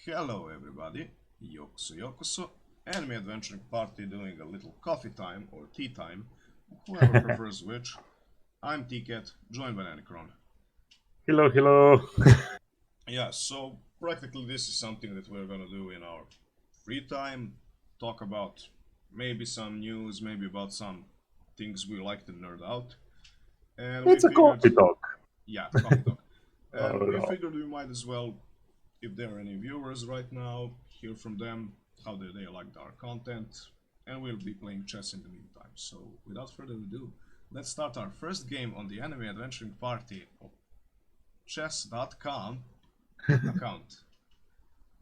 Hello everybody, Yokuso, Anime Adventuring Party doing a little coffee time or tea time, whoever prefers which. I'm T-Cat, joined by Anicron. Hello, hello. Yeah, so practically this is something that we're gonna do in our free time, talk about maybe some news, maybe about some things we like to nerd out. And we It's a figured, coffee talk. yeah, coffee talk. Oh, And we no. figured we might as well, if there are any viewers right now, hear from them, how do they like our content, and we'll be playing chess in the meantime. So without further ado, let's start our first game on the Anime Adventuring Party of chess.com account.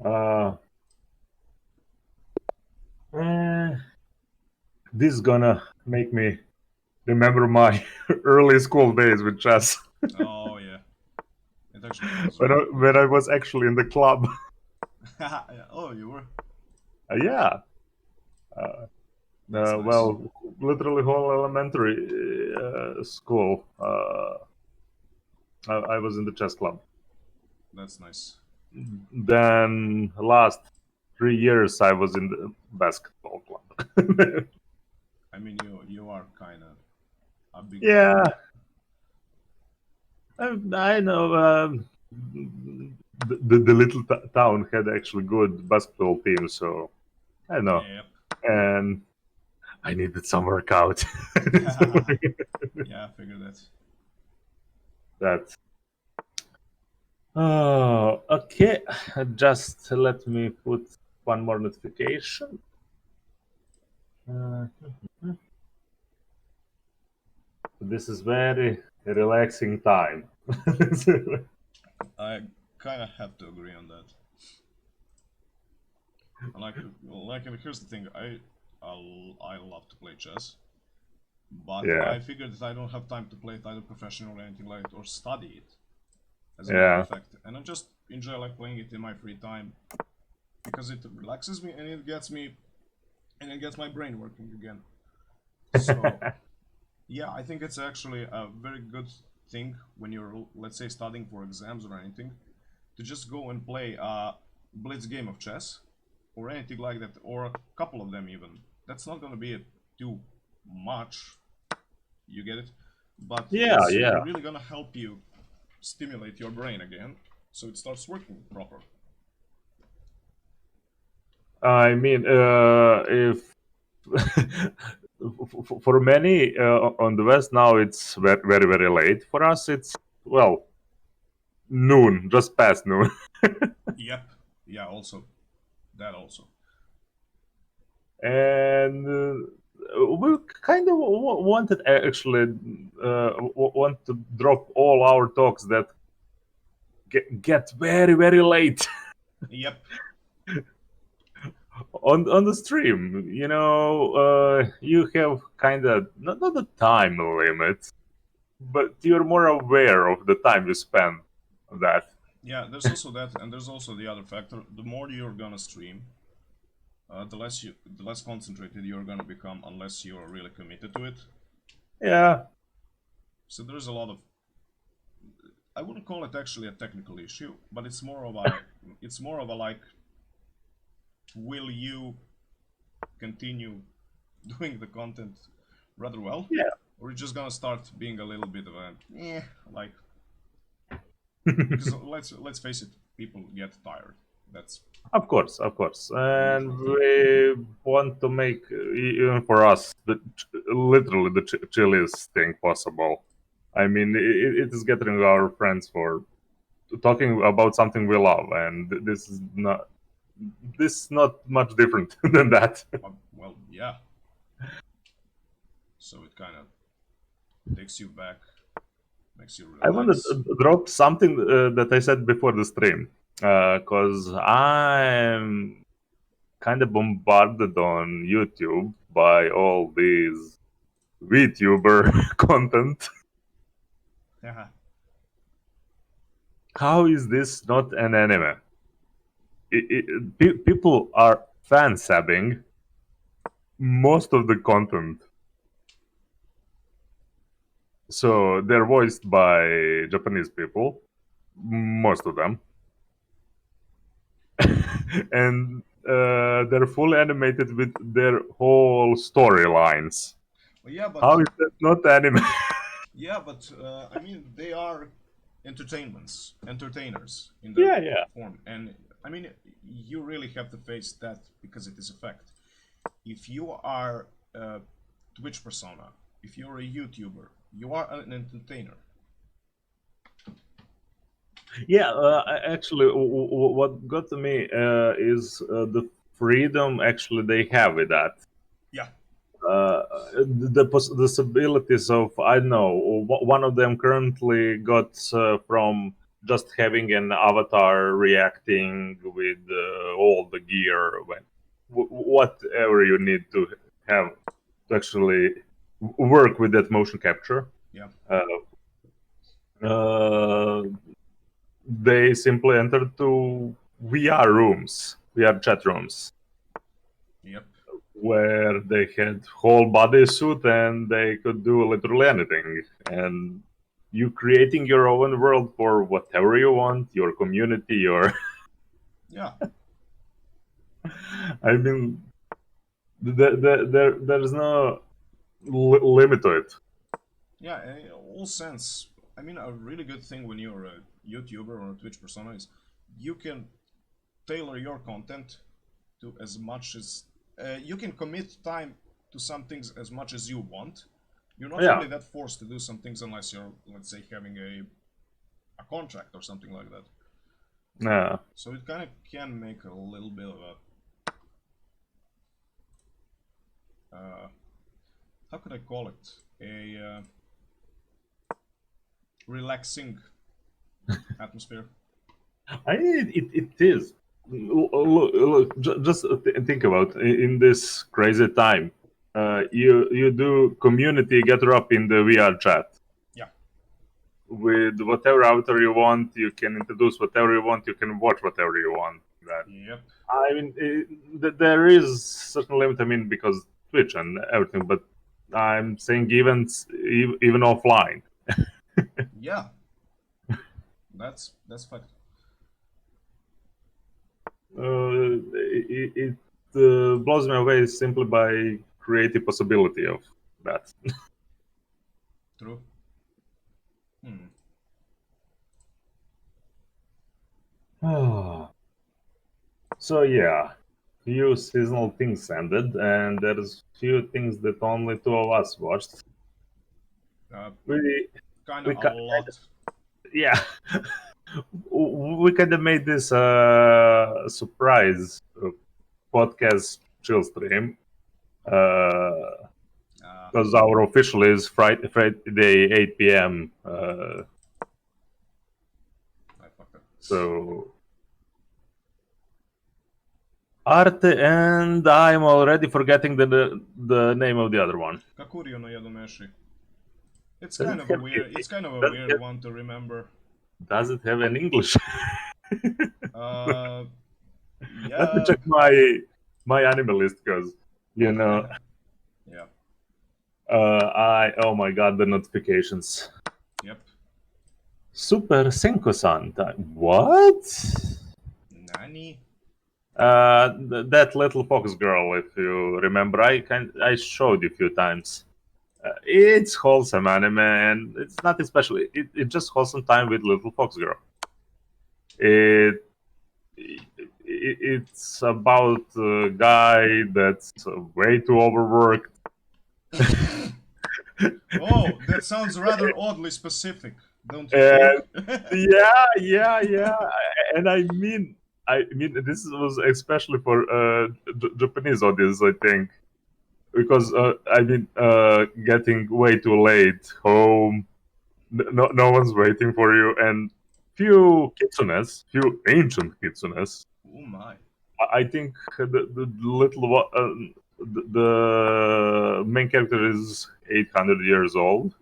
Uh, eh, this is gonna make me remember my early school days with chess. Oh yeah, it actually feels when, really I, cool. when I was actually in the club. Oh, you were? Yeah. Uh, That's nice. well, literally whole elementary school. I was in the chess club. That's nice. Then last 3 years I was in the basketball club. I mean, you are kind of a big Yeah, kid. I know. The little town had actually good basketball team, so I know. Yep. And I needed some workout. Yeah, I figured that. that. Oh, okay. Just let me put one more notification. Uh, this is very relaxing time. I kind of have to agree on that. Like, here's the thing. I love to play chess, but Yeah, I figured that I don't have time to play it either professional or anything like it, or study it. As a matter of yeah. fact, and I just enjoy like playing it in my free time because it relaxes me and it gets my brain working again. So yeah, I think it's actually a very good thing when you're, let's say, studying for exams or anything, to just go and play a blitz game of chess or anything like that, or a couple of them even. That's not gonna be too much, you get it? But Yeah, it's yeah. really gonna help you stimulate your brain again, so it starts working proper. I mean, if for many on the west now it's very very late. For us it's well noon, just past noon. Yep. Yeah. Also, that also. And we kind of wanted actually want to drop all our talks that get very very late Yep. on the stream. You have kind of not the time limit, but you're more aware of the time you spend on that. Yeah. There's also that, and there's also the other factor. The more you're gonna stream, the less concentrated you're gonna become, unless you're really committed to it. Yeah, So there's a lot of. I wouldn't call it actually a technical issue, but it's more of a like, will you continue doing the content rather well, yeah. or you're just gonna start being a little bit of a like, because let's face it, people get tired. That's Of course, a and usual thing. we want to make even for us literally the chilliest thing possible. I mean, it is getting our friends for talking about something we love, and this is not much different than that. Well, yeah. So it kind of takes you back, makes you I want relax. to drop something that I said before the stream, because I'm kind of bombarded on YouTube by all these VTuber content. Yeah. How is this not an anime? People are fan sabbing most of the content. So they're voiced by Japanese people, most of them. and they're fully animated with their whole storylines. Well, yeah, but How is that not anime? yeah, but I mean, they are entertainers in their Yeah, yeah. form, and I mean, you really have to face that because it is a fact. If you are a Twitch persona, if you're a YouTuber, you are an entertainer. Yeah, actually, what got to me is the freedom actually they have with that. Yeah, Uh, the possibilities of, I don't know, one of them currently got from just having an avatar reacting with all the gear, when whatever you need to have to actually work with that motion capture. yeah, Uh, they simply entered to VR rooms, VR chat rooms, yep, where they had whole bodysuit and they could do literally anything. And you creating your own world for whatever you want, your community, your yeah, I mean, there's no limit to it. yeah. In all sense, I mean, a really good thing when you're a YouTuber or a Twitch persona is you can tailor your content to as much as you can commit time to some things as much as you want. You're not Yeah, really that forced to do some things unless you're, let's say, having a contract or something like that. yeah. So it kind of can make a little bit of a how could I call it, a relaxing atmosphere. It is. Look, just think about in this crazy time. You do community get up in the VR chat Yeah, with whatever avatar you want. You can introduce whatever you want. You can watch whatever you want. That yep, I mean, there is certain limit. I mean, because Twitch and everything, but I'm saying even offline. yeah. That's fact. It blows me away simply by creative possibility of that. True. Hmm. So yeah, few seasonal things ended, and there's few things that only two of us watched. Uh, We kind we of a lot. yeah, we kind of made this surprise podcast chill stream because Uh, our official is Friday 8 p.m. I fucked up. So Arte, and I'm already forgetting the name of the other one. Kakuriyo no Yadomeshi. It's Does kind it of a have weird. It's kind of a does it weird have, one to remember. does it have an English? Uh, Let me yeah, check my anime list because you know yeah, I oh my god, the notifications. yep. Super Senko-san. What? Nani? That little fox girl, if you remember, I showed you a few times. It's wholesome anime, and it's nothing special. It just wholesome time with little fox girl. It, it's about a guy that's way too overworked. Oh, that sounds rather oddly specific, don't you think? And yeah, and I mean, this was especially for Japanese audience, I think, because I mean, getting way too late home, no one's waiting for you, and few ancient kitsunes. Oh my. I think the little the main character is 800 years old.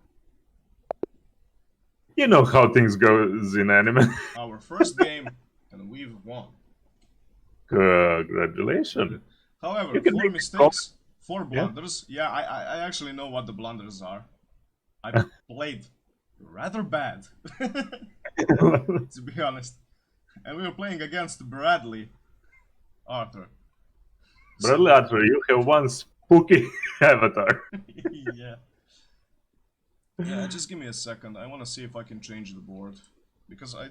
You know how things goes in anime. Our first game, and we've won. Congratulations. However, You can four make a comment. mistakes, four Yeah. blunders. Yeah, I actually know what the blunders are. I played rather bad, to be honest. And we were playing against Bradley. Arthur. Bradley Arthur, you have one spooky avatar. Yeah. Yeah, just give me a second. I want to see if I can change the board. Because I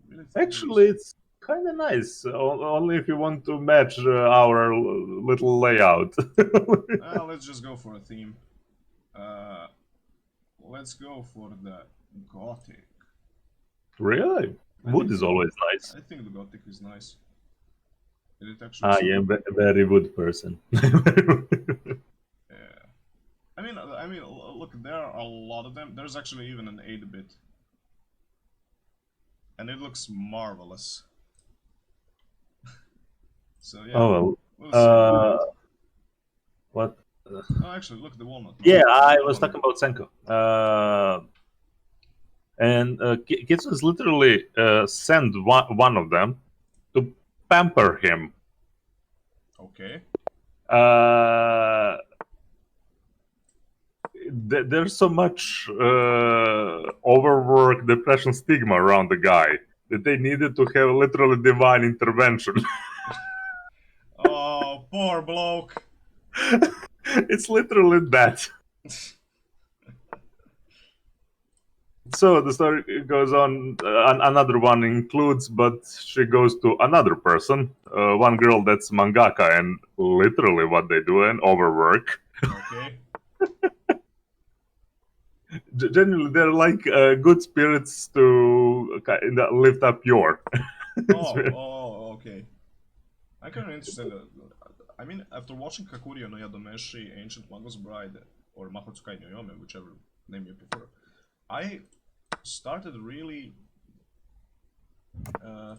really think Actually, it's kind of nice. Only if you want to match our little layout. let's just go for a theme. Let's go for the Gothic. Really? Wood is always nice. I think the Gothic is nice. It actually I am a very wood person. Yeah. I mean, look, there are a lot of them. There's actually even an 8-bit. And it looks marvelous. So, yeah. Oh, We'll well. What? Oh, actually, look, the walnut. Yeah, I was talking about Senko. And Kitsu's literally sent one of them to pamper him. Okay. There's so much overwork, depression, stigma around the guy that they needed to have literally divine intervention. Oh, poor bloke. It's literally that. So the story goes on. Another one includes, but she goes to another person, one girl that's mangaka, and literally what they do and overwork. Okay. Generally, they're like good spirits to kind of lift up your. Okay. I'm kind of interested. I mean, after watching Kakuriyo no Yadomeshi, Ancient Mago's Bride, or Mahotsukai no Yome, whichever name you prefer, I started really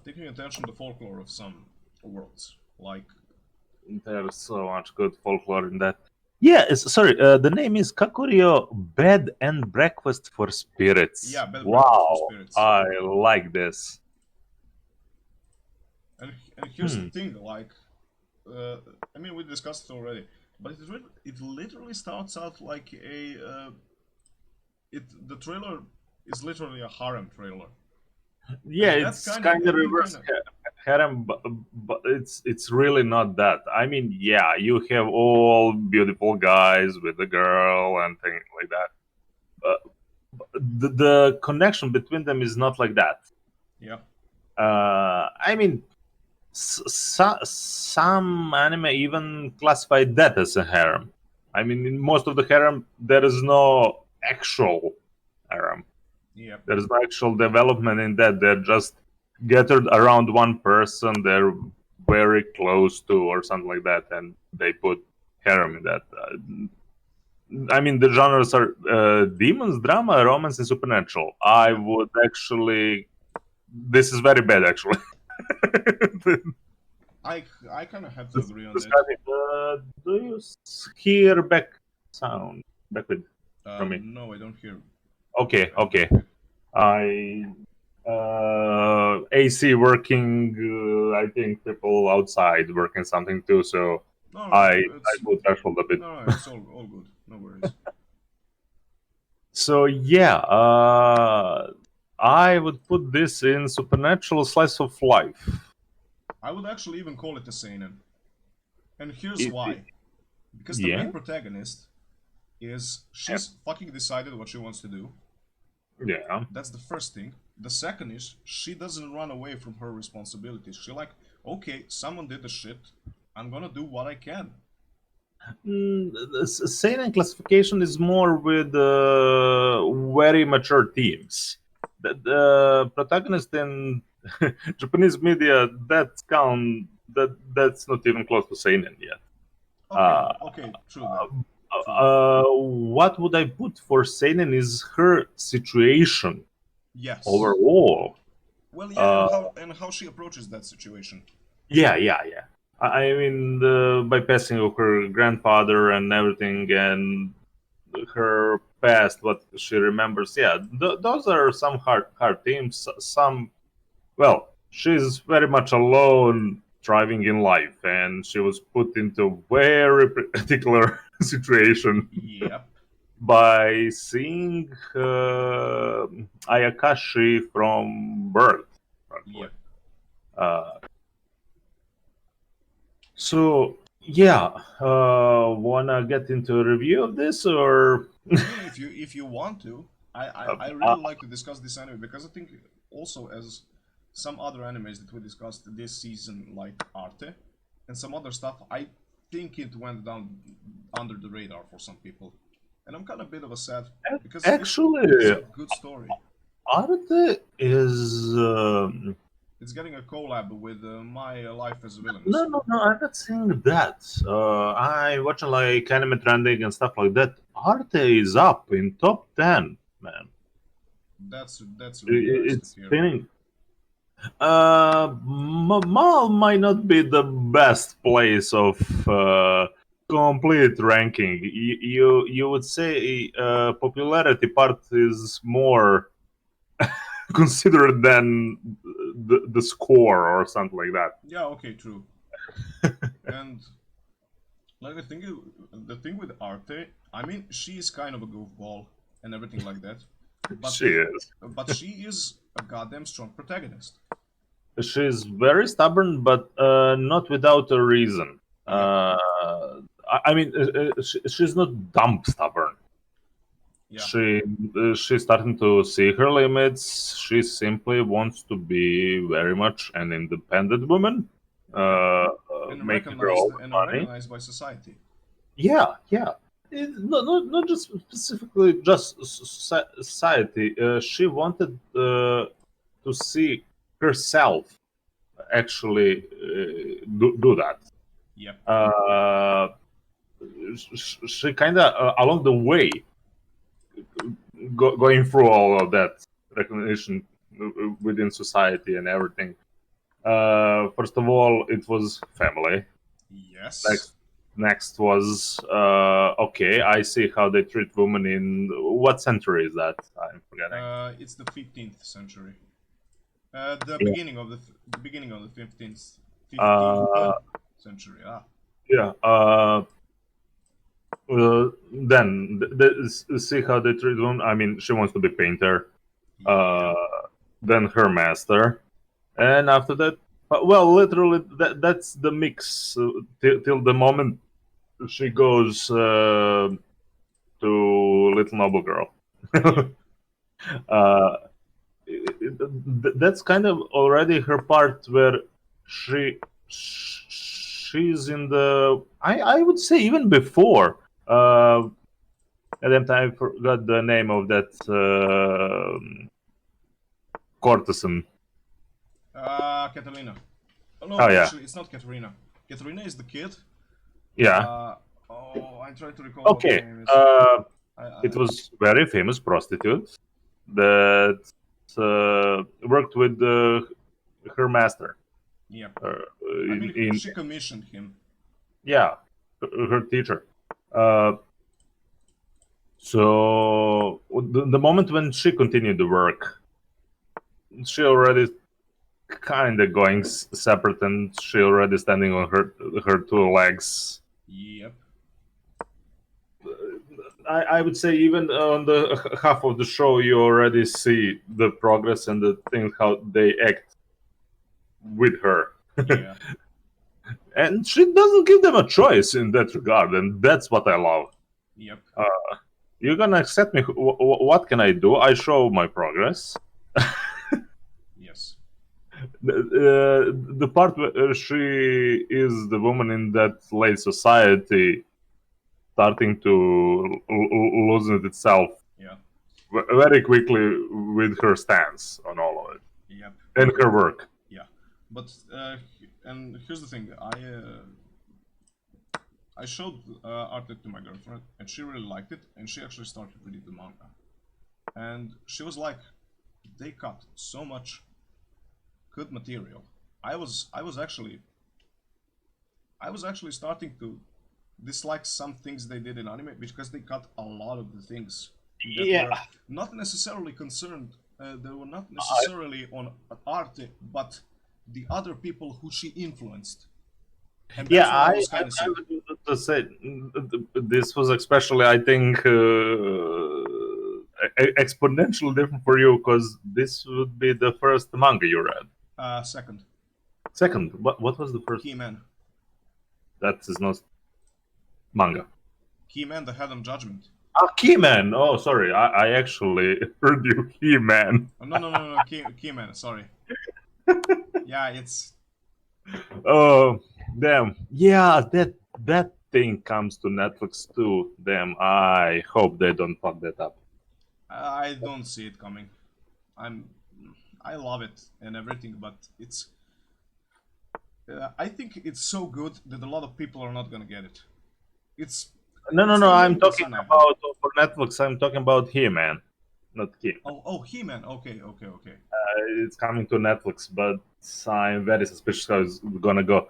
taking attention to folklore of some worlds. Like, There's so much good folklore in that. Yeah, sorry. The name is Kakuriyo Bed and Breakfast for Spirits. Yeah, Bed and wow, Breakfast for Spirits. I like this. And here's the thing, like, I mean, we discussed it already, but it literally starts out like a the trailer is literally a harem trailer. Yeah, it's kind of reverse harem, but it's really not that. I mean, yeah, you have all beautiful guys with the girl and things like that. The connection between them is not like that. Yeah. I mean, some anime even classify that as a harem. I mean, in most of the harem, there is no actual harem. Yeah. There is no actual development in that. They're just gathered around one person they're very close to or something like that, and they put harem in that. I mean, the genres are demons, drama, romance, and supernatural. I would actually... This is very bad, actually. I kind of have to agree on that. Do you hear back sound? Backward from me? No, I don't hear. Okay. AC working. I think people outside working something too. So I will threshold a bit. No, it's all good. No worries. So yeah, I would put this in supernatural slice of life. I would actually even call it a seinen, and here's why. Because the main protagonist is she's fucking decided what she wants to do. Yeah. That's the first thing. The second is she doesn't run away from her responsibilities. She like, okay, someone did the shit. I'm gonna do what I can. Seinen classification is more with very mature themes. The protagonist in Japanese media, that's not even close to seinen yet. Okay, true that. What would I put for seinen is her situation. Yes. Overall. Well, yeah, and how she approaches that situation. Yeah. I mean, by passing of her grandfather and everything, and her past, what she remembers. Yeah, those are some hard themes. Well, she's very much alone, thriving in life, and she was put into very particular situation. Yep. By seeing Ayakashi from birth. Yep. So yeah, wanna get into a review of this or? I mean, if you want to, I Uh, really like to discuss this anime because I think also as some other animes that we discussed this season, like Arte, and some other stuff, I think it went down under the radar for some people, and I'm kind of a bit of a sad because it's Actually, a good story. Arte is It's getting a collab with My Life as a no, Villainous. no, no. I'm not saying that. I watching like anime trending and stuff like that. Arte is up in top 10, man. That's really nice to It's hear. spinning. Mal might not be the best place of complete ranking. You would say popularity part is more considered than the score or something like that. Yeah, okay, true. And like the thing with Arte, I mean, she is kind of a goofball and everything like that, but She is. she is a goddamn strong protagonist. She's very stubborn, but not without a reason. Yep. I mean, she's not dumb stubborn. Yeah. She's starting to see her limits. She simply wants to be very much an independent woman, Yep. making her own And money. recognized by society. Yeah, yeah. Not just specifically just society. She wanted to see herself actually do that. Yep. Uh, she kind of along the way going through all of that recognition within society and everything. First of all, it was family. Yes. Next was okay. I see how they treat women in what century is that? I'm forgetting. It's the 15th century. The Yeah. beginning of the 15th Uh, century. Ah. yeah. Then see how they treat women. I mean, she wants to be painter. Yeah. Uh, then her master, and after that, well, literally that's the mix till the moment she goes to Little Noble Girl. Yep. uh, that's kind of already her part where she's in the I would say even before at that time I forgot the name of that courtesan. Catalina. Oh no, Oh yeah, actually, it's not Katerina. Katerina is the kid. yeah. I try to recall what her Okay. name is. It was very famous prostitute that worked with her master. Yeah. Uh, I mean, in she commissioned him. yeah, her teacher. Uh, so the moment when she continued the work, she already kind of going separate, and she already standing on her two legs. Yep. I would say even on the half of the show, you already see the progress and the things how they act with her. Yeah. And she doesn't give them a choice in that regard, and that's what I love. Yep. You're gonna accept me. What can I do? I show my progress. Yes. The part where she is the woman in that late society starting to losing itself Yeah. very quickly with her stance on all of it Yep. and her work. Yeah. But and here's the thing. I showed Arte to my girlfriend, and she really liked it, and she actually started reading the manga. And she was like, "They cut so much good material." I was actually starting to dislike some things they did in anime because they cut a lot of the things that Yeah, were not necessarily concerned. They were not I, necessarily on Arte, but the other people who she influenced, and yeah. that's what I was kind of I sad. would say this was especially, I think, exponentially different for you because this would be the first manga you read. Second, Second, what was the first? He-Man. That is not manga. He-Man, the Hidden Judgment. Keyman. Oh, sorry. I actually heard you, He-Man. Oh, no. He-Man, sorry. Yeah, it's... Oh, damn. Yeah, that thing comes to Netflix too. Damn. I hope they don't fuck that up. I don't see it coming. I love it and everything, but it's... I think it's so good that a lot of people are not gonna get it. It's... No. it's the I'm limited talking anime. about for Netflix. I'm talking about He-Man, not Kim. Oh, He-Man. Okay. It's coming to Netflix, but I'm very suspicious how it's gonna go.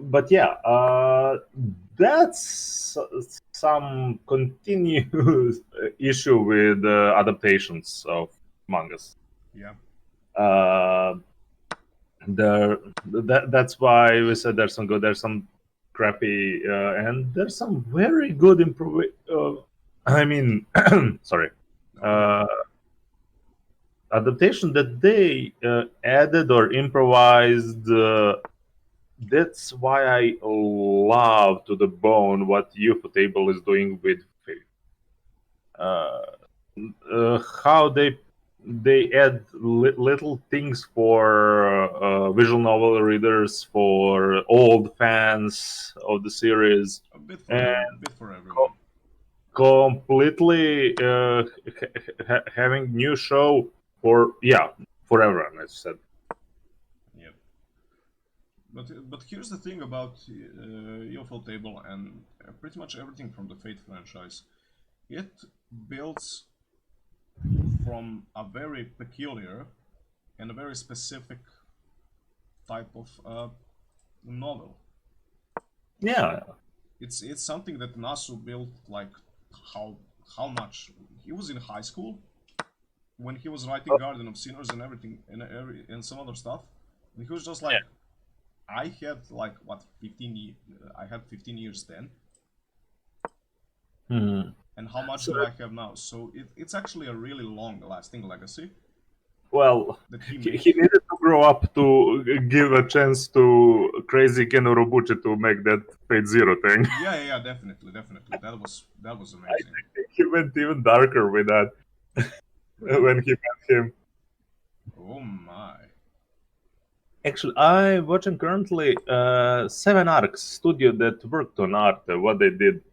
But yeah, that's some continuous issue with adaptations of mangas. Yeah. That's why we said there's some good, there's some crappy, and there's some very good I mean, sorry. Adaptation that they added or improvised. That's why I love to the bone what Ufotable is doing with Fate. How they add little things for visual novel readers, for old fans of the series, A bit and for everyone. completely having new show for everyone, as you said. Yep. But here's the thing about Ufotable and pretty much everything from the Fate franchise. It builds from a very peculiar and a very specific type of novel. Yeah. It's something that Nasu built like how much he was in high school when he was writing Garden of Sinners and everything and some other stuff, and he was just like, I had like what 15 I had 15 years then. And how much do I have now? So it's actually a really long-lasting legacy. Well, that he needed to grow up to give a chance to crazy Ken Urobuchi to make that Fate Zero thing. Yeah, definitely. That was amazing. He went even darker with that when he met him. Oh my. Actually, I'm watching currently 7 Arcs studio that worked on Arte, what they did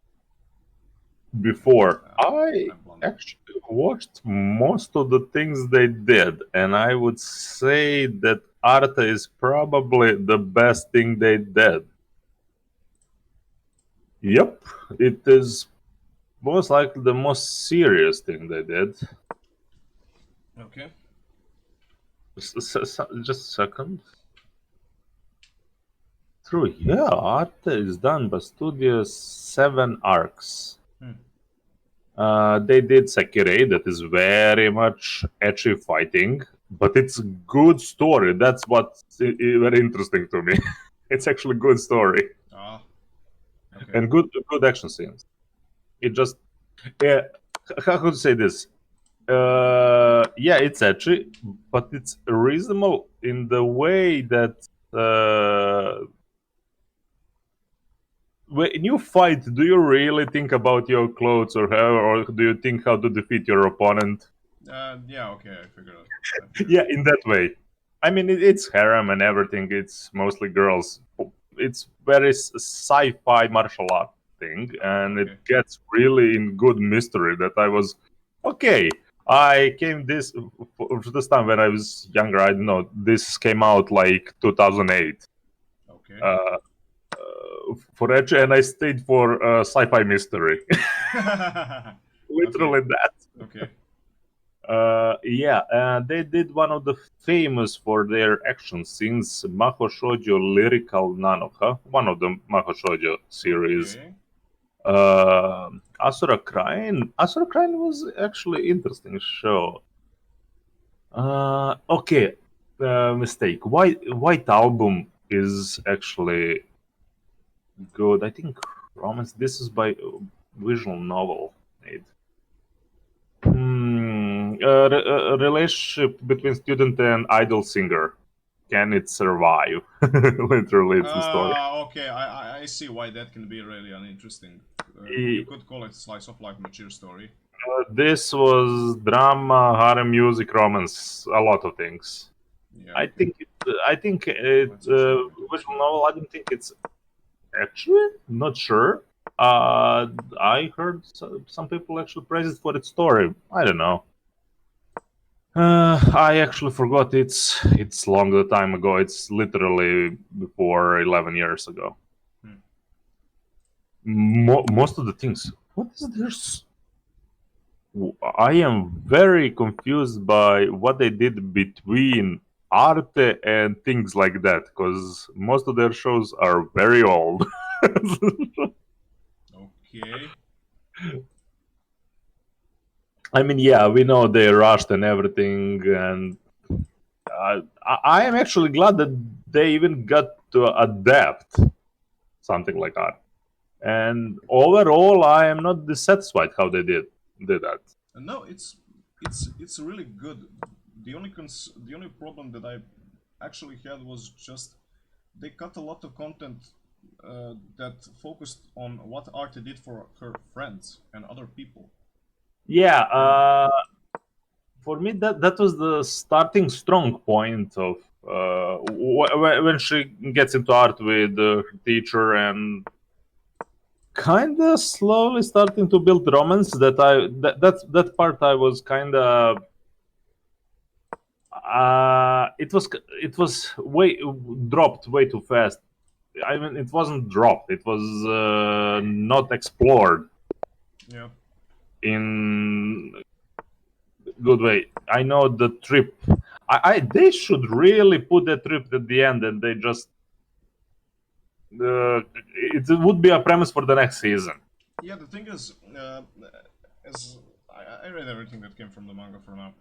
before. I actually watched most of the things they did, and I would say that Arte is probably the best thing they did. Yep, it is most likely the most serious thing they did. Okay. Just a second. True, yeah, Arte is done by Studio 7 Arcs. They did Sekirei, that is very much ecchi fighting, but it's good story. That's what's very interesting to me. It's actually good story. Okay. And good action scenes. It just how could I say this? It's ecchi, but it's reasonable in the way that when you fight, do you really think about your clothes or hair, or do you think how to defeat your opponent? Yeah, okay, I figured out. Yeah, in that way. I mean, it's harem and everything. It's mostly girls. It's very sci-fi martial art thing, and it gets really in good mystery. That I was okay. I came this time when I was younger. I don't know. This came out like 2008. Okay. For Edge, and I stayed for sci-fi mystery. Literally that. Okay. They did one of the famous for their action scenes, Maho Shoujo Lyrical Nanoha, one of the Maho Shoujo series. Okay. Asura Crane was actually interesting show. Mistake. White Album is actually good. I think romance. This is by visual novel made. Relationship between student and idol singer. can it survive? Literally, it's the story. Okay, I see why that can be really uninteresting. You E- could call it slice of life mature story. This was drama, harem, music, romance, a lot of things. Yeah. I think Let's actually look at this visual one. novel. I don't think it's actually not sure. I heard some people actually praise it for its story. I don't know. I actually forgot. It's longer time ago. It's literally before 11 years ago. Hmm. Most of the things. What is this? I am very confused by what they did between Arte and things like that, because most of their shows are very old. Okay. I mean, yeah, we know they rushed and everything, and I am actually glad that they even got to adapt something like that. And overall, I am not dissatisfied how they did that. No, it's really good. The only problem that I actually had was just they cut a lot of content that focused on what Arte did for her friends and other people. Yeah, And for me that was the starting strong point of when she gets into art with her teacher and kind of slowly starting to build romance. That part I was kind of it was way dropped way too fast. I mean, it wasn't dropped. It was not explored yeah, in good way. I know the trip. They should really put the trip at the end, and they just it would be a premise for the next season. yeah. The thing is, as I read everything that came from the manga for now,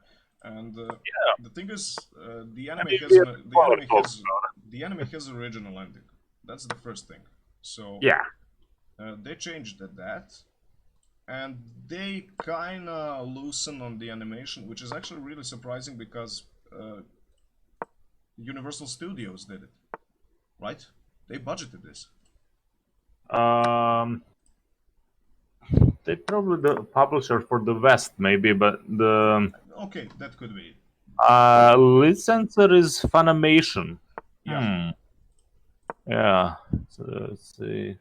and the thing is, the anime has Maybe a the spoiler anime talk. has the anime has original ending. That's the first thing. So Yeah. they changed that, and they kind of loosen on the animation, which is actually really surprising because Universal Studios did it, right? They budgeted this. Um, they probably the publisher for the West, maybe, but the Okay, that could be. licensor is Funimation. Yeah, Yeah. So, let's see.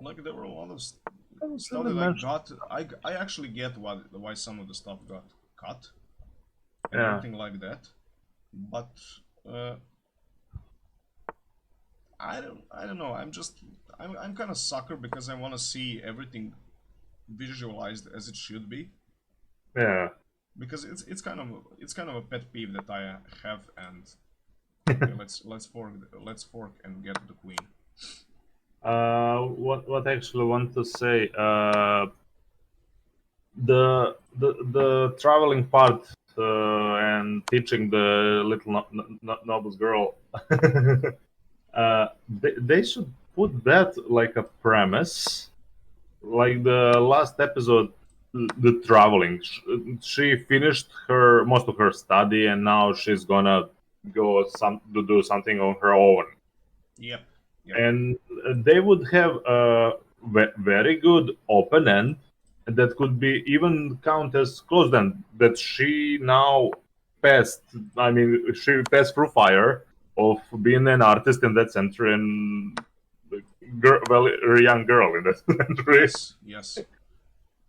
like there were a lot of I don't stuff really that I mention. got. I actually get why some of the stuff got cut and Yeah. everything like that, but uh, I don't know. I'm kind of sucker because I want to see everything visualized as it should be, Yeah. because it's kind of a pet peeve that I have. And okay, let's fork and get the queen. What I actually want to say? The traveling part and teaching the little nobles girl. They should put that like a premise, like the last episode, the traveling. She finished her most of her study, and now she's gonna go some to do something on her own. Yep, yep, And they would have a very good open end that could be even count as closed end, that she now passed. I mean, she passed through fire of being an artist in that century and well, a young girl in that century. yes, yes.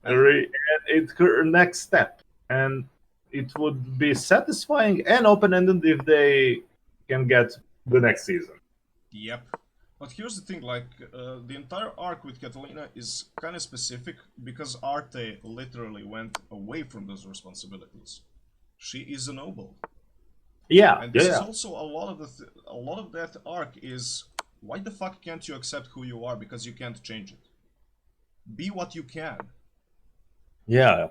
And And it's her next step, and it would be satisfying and open-ended if they can get the next season. yep. But here's the thing, like, the entire arc with Catalina is kind of specific because Arte literally went away from those responsibilities. She is a noble, Yeah, and yeah, this is yeah. also a lot of a lot of that arc is why the fuck can't you accept who you are because you can't change it? Be what you can. Yeah,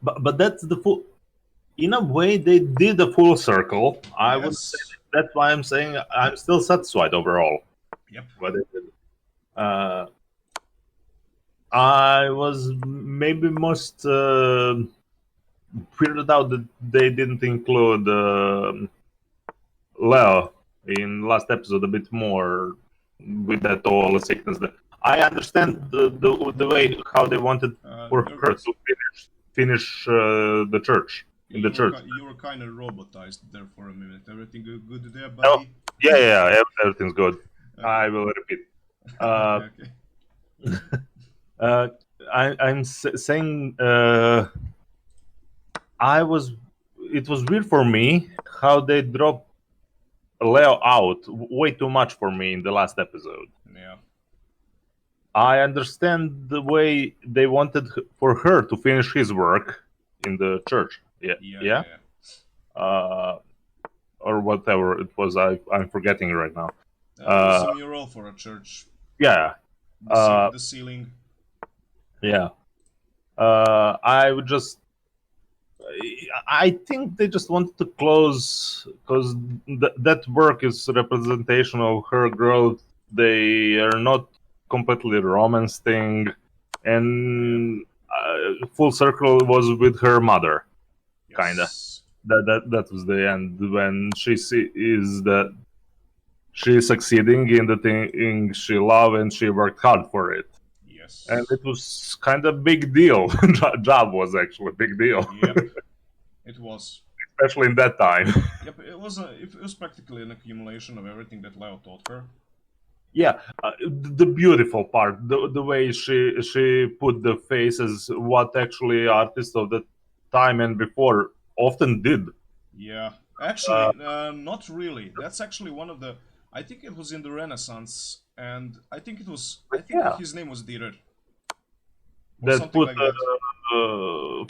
but that's the full. In a way, they did a full circle. I would say Yes. that's why I'm saying I'm still satisfied overall. Yep. What they did. Uh, I was maybe most weirded out that they didn't include Leo in last episode a bit more with that all sickness. I understand the way how they wanted for her to finish the church in the church. You were kind of robotized there for a minute. Everything good there, buddy? Yeah, everything's good. Okay. I will repeat. Okay. I'm saying it was weird for me how they dropped Leo out way too much for me in the last episode. Yeah. I understand the way they wanted for her to finish his work in the church. Yeah. Or whatever it was. I'm forgetting right now. It was a mural for a church. Yeah. The ceiling. Yeah. I think they just wanted to close because that work is representation of her growth. They are not completely romance thing, and full circle was with her mother, yes. Kinda. That was the end when she sees that she's succeeding in the thing she loved and she worked hard for it. Yes. And it was kind of big deal. Job was actually a big deal. Yep. It was. Especially in that time. Yep, it was practically an accumulation of everything that Leo taught her. Yeah, the beautiful part, the way she put the faces, what actually artists of the time and before often did. Yeah, actually, not really. That's actually one of the. I think it was in the Renaissance, and I think it was. I think his name was Dürer. That put like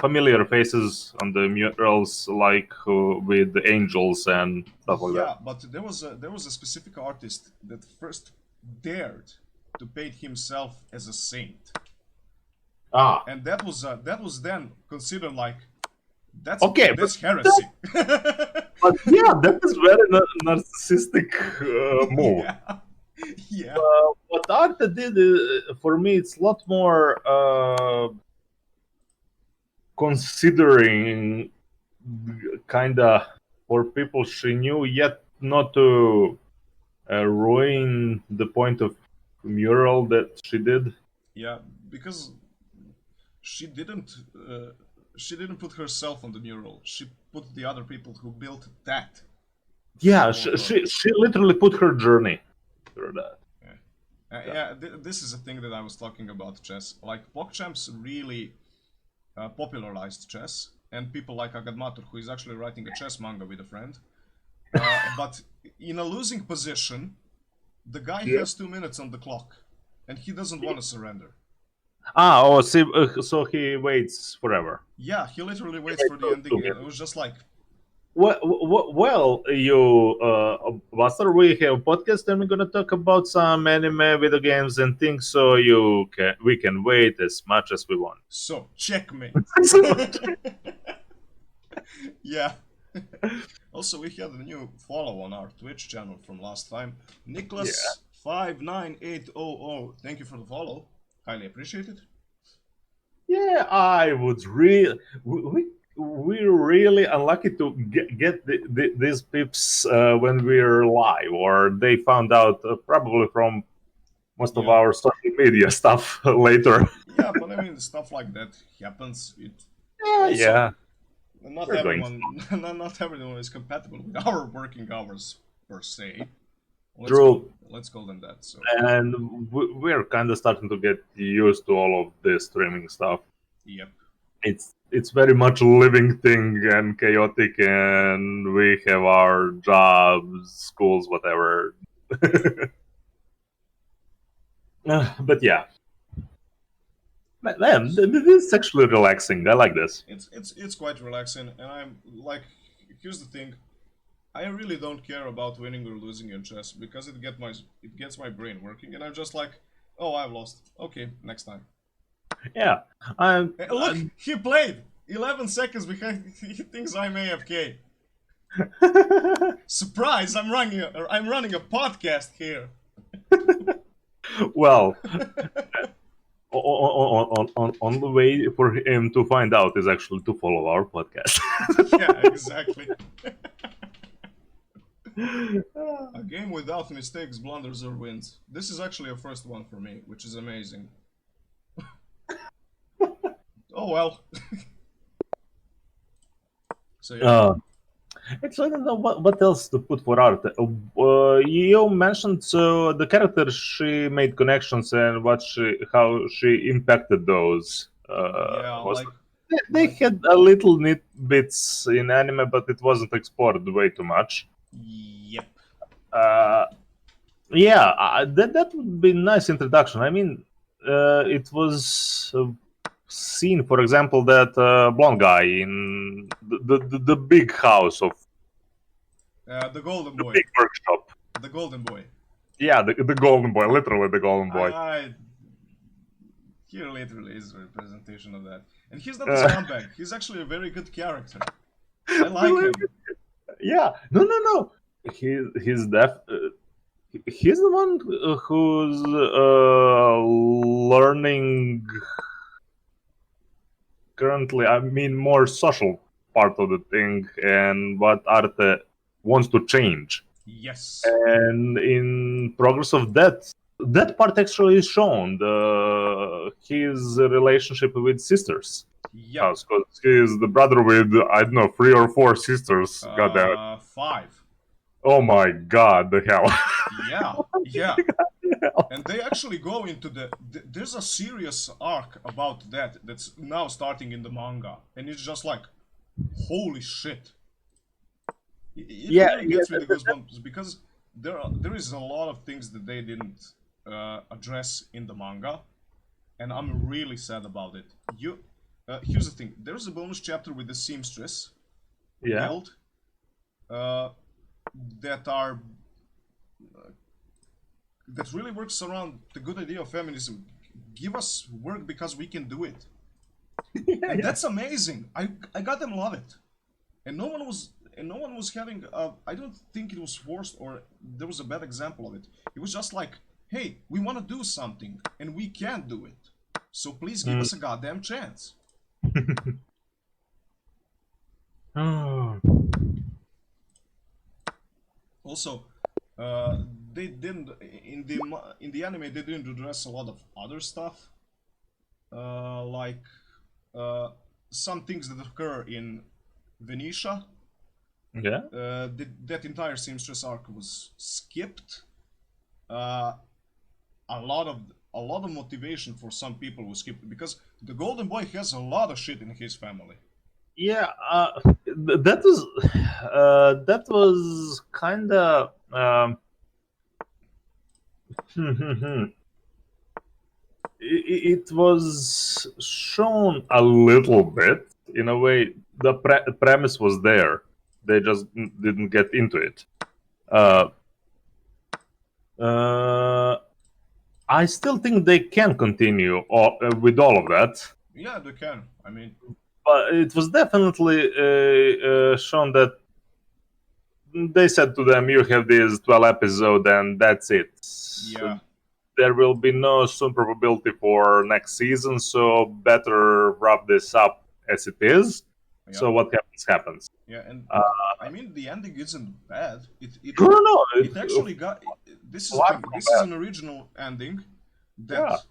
familiar faces on the murals, like with the angels and stuff like that. Yeah, but there was a specific artist that first dared to paint himself as a saint. And that was then considered like that's heresy. But yeah, that is very narcissistic move. Yeah. What Arte did for me, it's a lot more considering kind of for people she knew, yet not to ruin the point of mural that she did. Yeah, because she didn't put herself on the mural. She put the other people who built that. Yeah, she literally put her journey through that. This is a thing that I was talking about chess. Like PogChamps really popularized chess, and people like Agadmator, who is actually writing a chess manga with a friend. But in a losing position, the guy has 2 minutes on the clock, and he doesn't want to surrender. So he waits forever. Yeah, he literally waits for the ending. It was just like. Well, you, Buster, we have a podcast and we're gonna talk about some anime, video games, and things. So we can wait as much as we want. So checkmate. Yeah. Also, we had a new follow on our Twitch channel from last time. Nicholas59800. Thank you for the follow. Highly appreciated. Yeah, I would really. We're really unlucky to get these pips when we're live, or they found out probably from most of our social media stuff later. Yeah, but I mean, stuff like that happens. Not everyone is compatible with our working hours per se. Let's call them that. So. And we're kind of starting to get used to all of this streaming stuff. Yep. It's very much a living thing and chaotic, and we have our jobs, schools, whatever. But yeah, man, this is actually relaxing. I like this. It's quite relaxing, and I'm like, here's the thing, I really don't care about winning or losing in chess because it gets my brain working, and I'm just like, oh, I've lost. Okay, next time. Yeah. Look, he played 11 seconds behind. He thinks I'm AFK. Surprise! I'm running a podcast here. Well, on the way for him to find out is actually to follow our podcast. Yeah, exactly. A game without mistakes, blunders, or wins. This is actually a first one for me, which is amazing. Oh well. So yeah. Actually, I don't know what else to put for Arte. You mentioned the character she made connections and how she impacted those. Yeah, They like had a little neat bits in anime, but it wasn't explored way too much. yep. Yeah, that would be a nice introduction. I mean, it was seen, for example, that blonde guy in the big house of The Golden the Boy. big workshop. The Golden Boy. Yeah, the golden boy, literally the golden boy. He literally is a representation of that. And he's not a scumbag. He's actually a very good character. I like him. Yeah, no. He's he's the one who's learning currently. I mean, more social part of the thing, and what Arte wants to change. Yes. And in progress of that part actually is shown his relationship with sisters. Yeah. Because he is the brother with, I don't know, 3 or 4 sisters. 5. Oh my god, the hell. Yeah. And they actually go into there's a serious arc about that's now starting in the manga. And it's just like, holy shit. It really gets me the goosebumps because there is a lot of things that they didn't address in the manga, and I'm really sad about it. Here's the thing: there's a bonus chapter with the seamstress guild that really works around the good idea of feminism. Give us work because we can do it, and that's amazing. I got them love it, and no one was having. I don't think it was forced or there was a bad example of it. It was just like, hey, we want to do something and we can't do it, so please give us a goddamn chance. Also, they didn't in the anime. They didn't address a lot of other stuff, like some things that occur in Venetia. Yeah. That entire seamstress arc was skipped. A lot of motivation for some people was skipped because the Golden Boy has a lot of shit in his family. Yeah, that was kind of it was shown a little bit in a way. The premise was there. They just didn't get into it. I still think they can continue with all of that. Yeah, they can. I mean, but it was definitely shown that they said to them, "You have these 12 episodes, and that's it. Yeah. There will be no soon probability for next season, so better wrap this up as it is." Yeah. So what happens. Yeah, and I mean the ending isn't bad. No. It actually got. This is an original ending that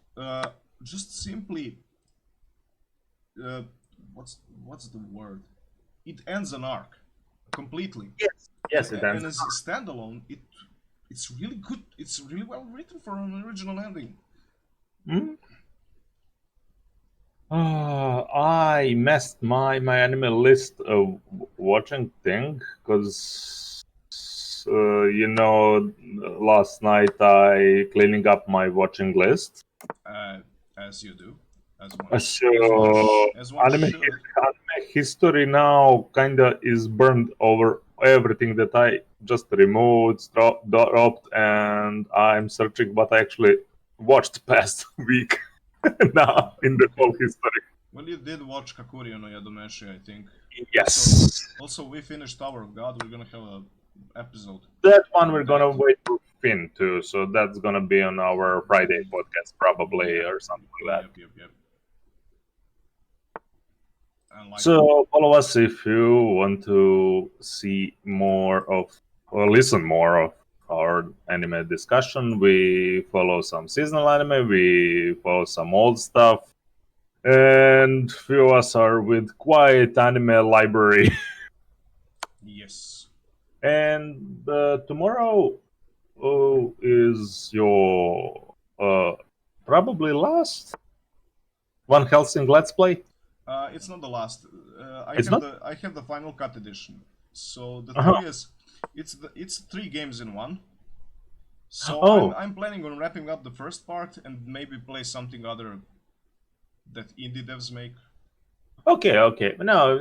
just simply. What's the word? It ends an arc completely. Yes, it ends. And as a standalone, it's really good. It's really well written for an original ending. I messed my anime list of watching thing because last night I cleaning up my watching list. As you do. Anime history now kinda is burned over everything that I just removed, dropped, and I'm searching what I actually watched past week now in the whole history. Well, you did watch Kakuriyo no Yadomeshi, I think. Yes. Also, we finished Tower of God. We're gonna have episode. That one we're gonna wait for Finn too, so that's gonna be on our Friday podcast probably or something like that. Yep. Like so follow us if you want to see more of or listen more of our anime discussion. We follow some seasonal anime, we follow some old stuff, and few of us are with quite anime library. yes. And tomorrow is your probably last Van Helsing Let's Play. It's not the last. I have the final cut edition. So the thing is, it's 3 games in one. So I'm planning on wrapping up the first part and maybe play something other that indie devs make. Okay. No,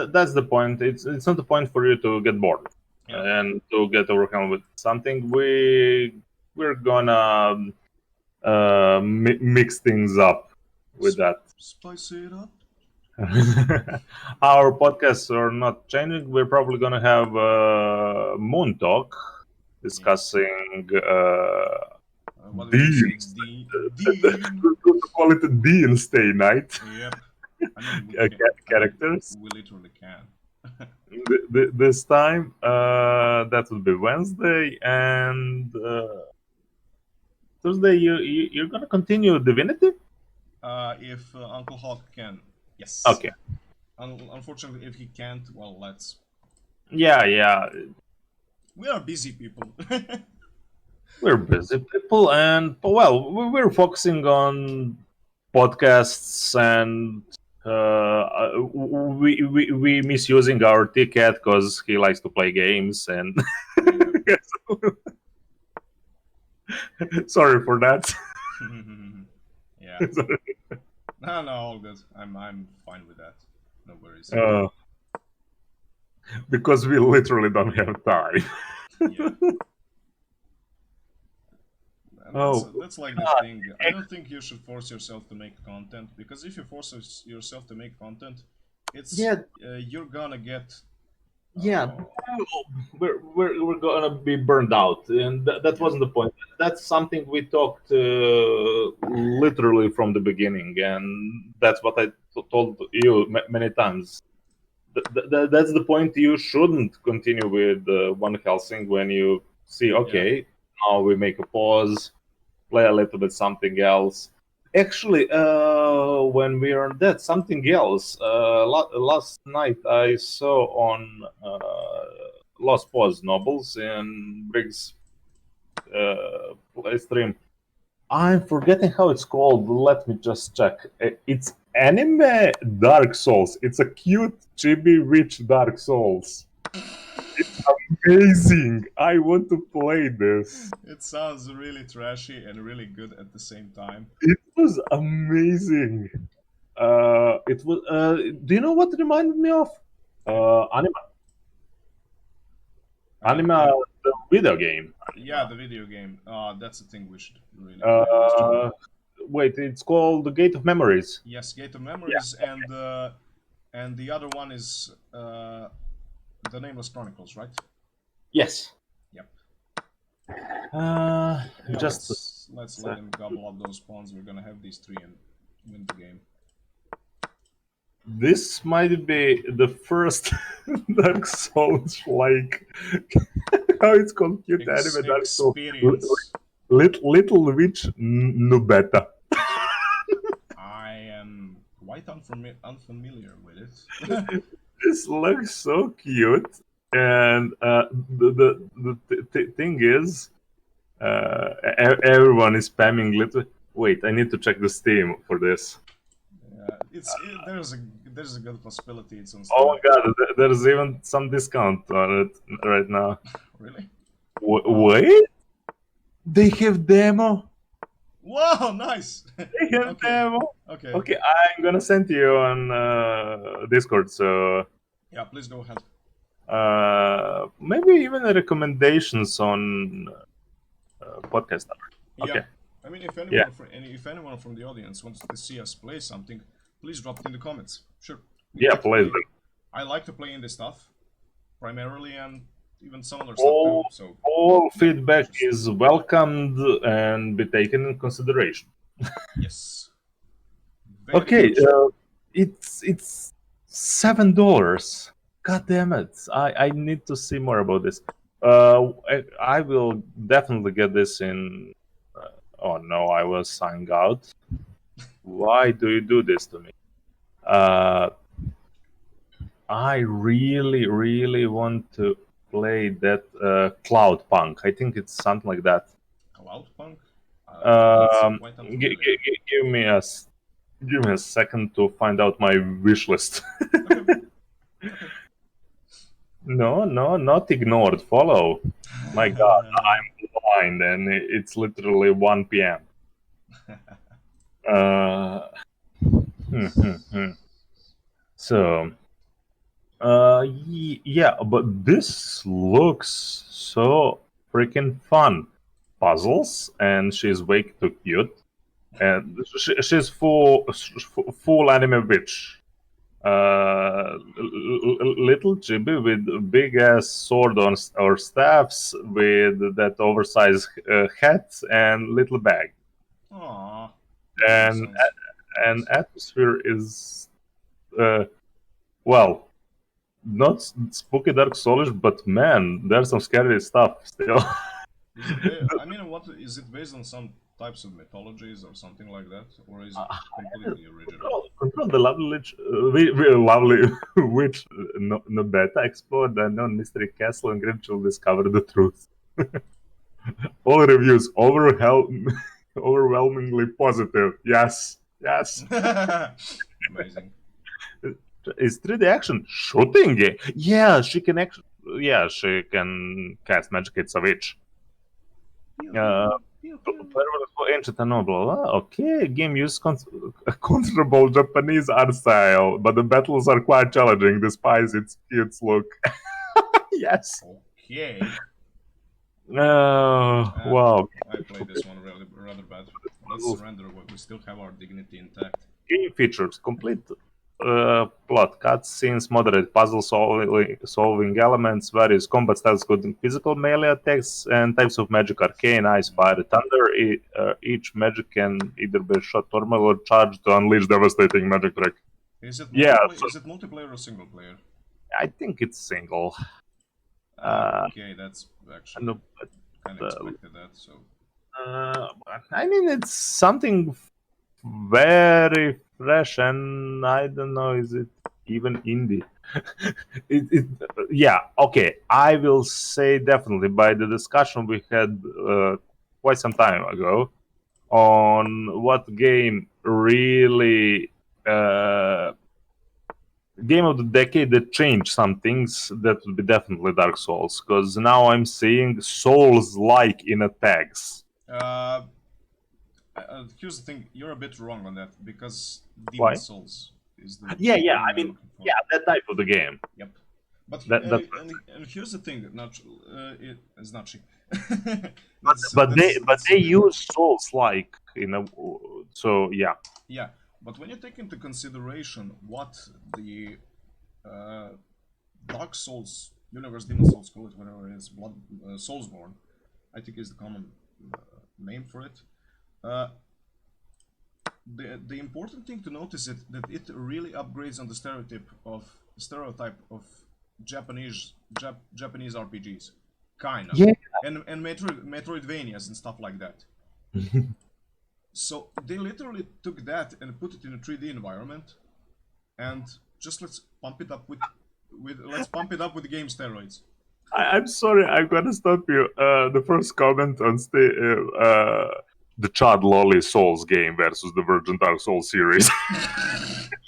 that's the point. It's not the point for you to get bored and to get overcome with something. We're gonna mix things up with that. Spice it up. Our podcasts are not changing. We're probably gonna have Moon Talk discussing what do you say? to call it a D and Stay Night. Yep. I mean, characters. We literally can. This time, that will be Wednesday, and Thursday. You're gonna continue Divinity. If Uncle Hawk can, yes. Okay. Unfortunately, if he can't, well, let's. Yeah. We are busy people. We're busy people, and well, we're focusing on podcasts, and we misusing our ticket because he likes to play games, and sorry for that. Yeah. No, all good. I'm fine with that. No worries. Because we literally don't have time. Yeah. That's like the thing. I don't think you should force yourself to make content, because if you force yourself to make content, it's you're gonna get. We're gonna be burned out, and that wasn't the point. That's something we talked literally from the beginning, and that's what I told you many times. That's the point. You shouldn't continue with One Helsing when you see, now we make a pause, play a little bit something else. Actually, when we are on that, something else. Last night I saw on Lost Pause Nobles in Briggs stream. I'm forgetting how it's called. Let me just check. It's anime Dark Souls. It's a cute chibi witch Dark Souls. It's amazing. I want to play this. It sounds really trashy and really good at the same time. It was amazing. It was. Do you know what it reminded me of? Anime. The video game. Yeah, the video game. That's the thing we should really. Wait, it's called The Gate of Memories. Yes, Gate of Memories, and the other one is the Nameless Chronicles, right? Yes. Yep. Let's let him gobble up those pawns. We're gonna have these 3 and win the game. This might be the first Dark Souls, like how it's called, cute anime Dark Souls. Little Witch Nubeta. I am quite unfamiliar with it. This looks so cute, and the thing is, everyone is spamming little. Wait, I need to check the Steam for this. There's a good possibility it's on Steam. Oh my god, there's even some discount on it right now. Really? Wait? They have demo? Whoa, nice! They have demo? Okay. Okay, I'm gonna send you on Discord, so... Yeah, please go ahead. Maybe even recommendations on podcast. Okay. Yeah. I mean, if anyone from the audience wants to see us play something, please drop it in the comments. Sure. Yeah, play them. I like to play indie stuff, primarily, and even some other stuff too. All, So all feedback is welcomed and be taken in consideration. yes. Very Okay, much. it's $7. God damn it! I need to see more about this. I will definitely get this in. Oh no, I was signed out. Why do you do this to me? I really, really want to play that Cloud Punk. I think it's something like that. Cloudpunk? That's quite unfamiliar. Give me give me a second to find out my wish list. Okay. No, not ignored. Follow. My God, I'm blind, and it's literally 1 p.m. Uh, So, yeah, but this looks so freaking fun. Puzzles, and she's way too cute, and she's full anime witch. Little chibi with big ass sword or staffs with that oversized hat and little bag, Aww. and atmosphere is well, not spooky Dark Soulish, but man, there's some scary stuff still. I mean, what is it based on some types of mythologies or something like that, or is it completely original? Control the lovely witch, lovely witch, no beta explore the unknown mystery castle and Grimch will discover the truth. All reviews overwhelmingly positive. Yes. Amazing. Is 3D action shooting game? Yeah, she can actually. Yeah, she can cast magic. It's a witch. Ancient and noble. Okay, game uses considerable Japanese art style, but the battles are quite challenging despite its cute look. Yes. Okay. Wow. I played this one really rather bad. Let's surrender. We still have our dignity intact. Game features complete plot, cutscenes, moderate puzzle solving elements, various combat styles, including physical melee attacks, and types of magic: arcane, ice, fire, thunder. Each magic can either be shot normal or charged to unleash devastating magic trick. Is it is it multiplayer or single player? I think it's single. Okay, that's actually No, kind of expected that. So. I mean, it's something very fresh, and I don't know, is it even indie? Yeah, okay. I will say definitely by the discussion we had quite some time ago on what game really game of the decade that changed some things, that would be definitely Dark Souls, because now I'm seeing Souls-like in tags. Here's the thing: you're a bit wrong on that because Why? Demon Souls is the Yeah. game I I'm mean, looking for. yeah, that type of the game. Yep. But That- and here's the thing: it's not she. But they use Souls-like in a, so yeah. Yeah, but when you take into consideration what the Dark Souls universe, Demon Souls, call it whatever it is, Blood Soulsborne, I think is the common name for it. The important thing to notice is that it really upgrades on the stereotype of Japanese RPGs, kind of, Yeah. and Metroidvanias and stuff like that. So they literally took that and put it in a 3D environment, and just let's pump it up with game steroids. I'm sorry, I'm gonna stop you. The first comment on the Chad Lolly Souls game versus the Virgin Dark Souls series.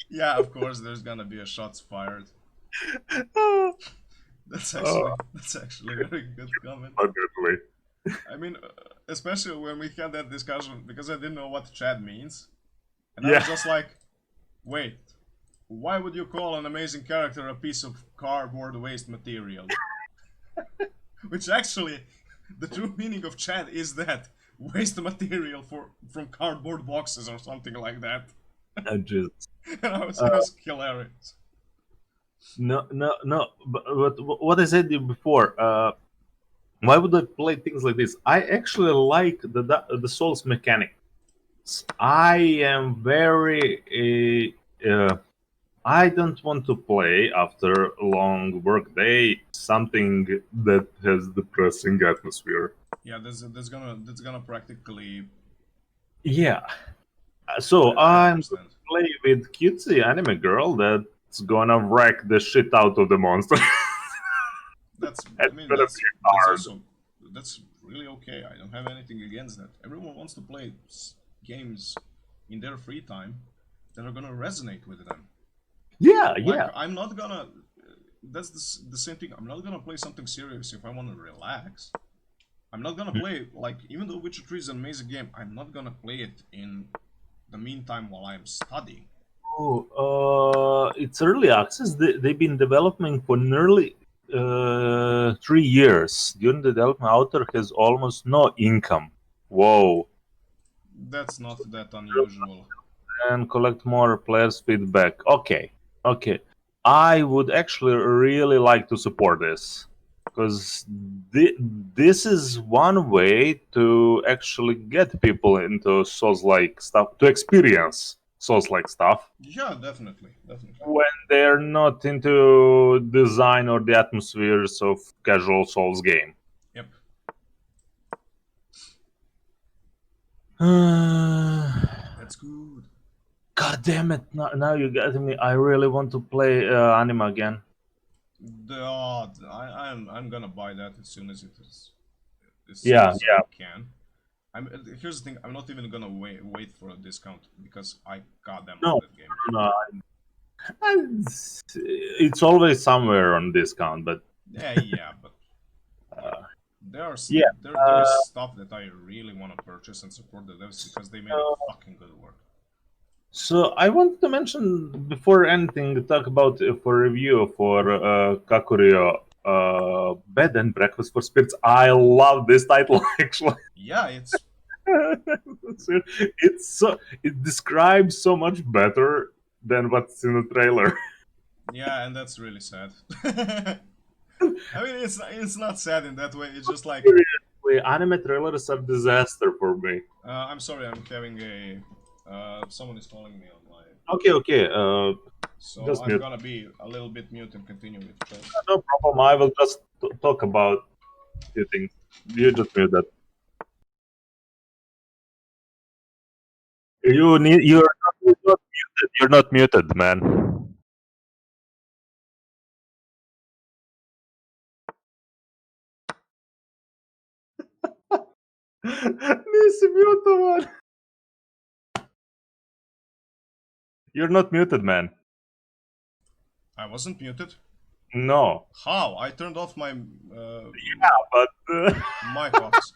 Yeah, of course, there's gonna be a shots fired. That's actually a very good comment. Definitely. I mean, especially when we had that discussion, because I didn't know what Chad means, and I was just like, wait, why would you call an amazing character a piece of cardboard waste material? Which actually, the true meaning of Chad is that waste material from cardboard boxes or something like that. Just And it was hilarious. No. But what I said before, why would I play things like this? I actually like the Souls mechanics. I am very. I don't want to play after a long work day something that has depressing atmosphere. Yeah, that's gonna practically. Yeah. So I I'm understand. gonna play with cutesy anime girl that's gonna wreck the shit out of the monster. That's I It's mean gonna be that's hard. also that's really okay. I don't have anything against that. Everyone wants to play games in their free time that are gonna resonate with them. Yeah, Like yeah. I'm not gonna. That's the same thing. I'm not gonna play something serious if I want to relax. I'm not gonna play like even though Witcher 3 is an amazing game. I'm not gonna play it in the meantime while I'm studying. It's early access. They've been developing for nearly 3 years. During the development, author has almost no income. Whoa. That's not that unusual. And collect more players' feedback. Okay. I would actually really like to support this because this is one way to actually get people into Souls-like stuff to experience Souls-like stuff Yeah, definitely. when they're not into design or the atmospheres of casual Souls game. Yep. That's good. God damn it! Now you got me. I really want to play anime again. I'm gonna buy that as soon as it is, as soon Yeah, as I yeah. can. Here's the thing. I'm not even gonna wait for a discount because I goddamn love No, that game. no. It's always somewhere on discount, but Yeah, but yeah, uh, yeah. there's stuff that I really want to purchase and support the devs because they made a Uh, fucking good work. so I wanted to mention before anything, talk about for review for Kakuriyo, Bed and Breakfast for Spirits. I love this title actually. Yeah, it's It describes so much better than what's in the trailer. yeah, and that's really sad. I mean, it's not sad in that way. It's just like Seriously, anime trailers are disaster for me. I'm sorry, I'm having a someone is calling me on my Okay. so Just I'm mute. gonna be a little bit mute and continue with chat. No problem. I will just talk about few things. You just mute that. You're not muted. You're not muted, man. Nisi mute man. You're not muted, man. I wasn't muted. No. How? I turned off my But mic offs.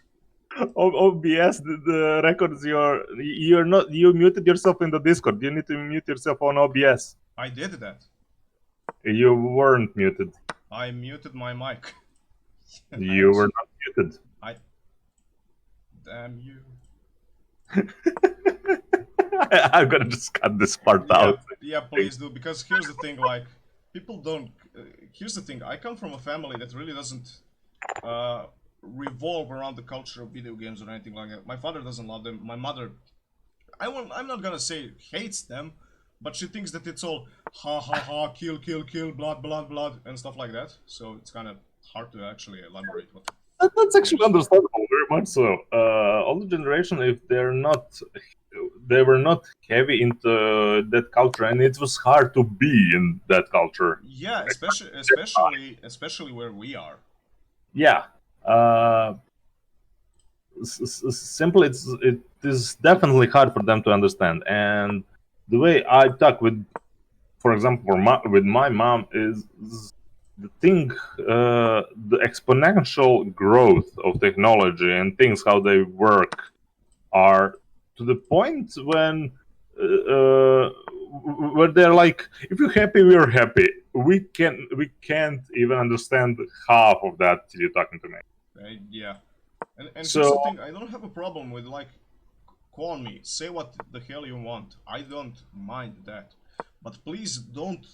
OBS the records you're not you muted yourself in the Discord. You need to mute yourself on OBS. I did that. You weren't muted. I muted my mic. I You were also not muted. I damn you. I'm gonna just cut this part Yeah, out. yeah, please do because here's the thing. Like people don't. Here's the thing. I come from a family that really doesn't uh, revolve around the culture of video games or anything like that. My father doesn't love them. My mother, I'm not gonna say hates them, but she thinks that it's all ha ha ha, kill, blood, and stuff like that. So it's kind of hard to actually elaborate what That's actually games are. understandable, very much so. Older generation, if they were not heavy into that culture, and it was hard to be in that culture. Yeah, especially where we are. Yeah, uh, simply, it is definitely hard for them to understand. And the way I talk with, for example, with my mom is the thing, the exponential growth of technology and things how they work are to the point when where they're like, if you're happy, we're happy. We can't even understand half of that you're talking to me. Yeah, and here's the So thing. I don't have a problem with like call me, say what the hell you want. I don't mind that, but please don't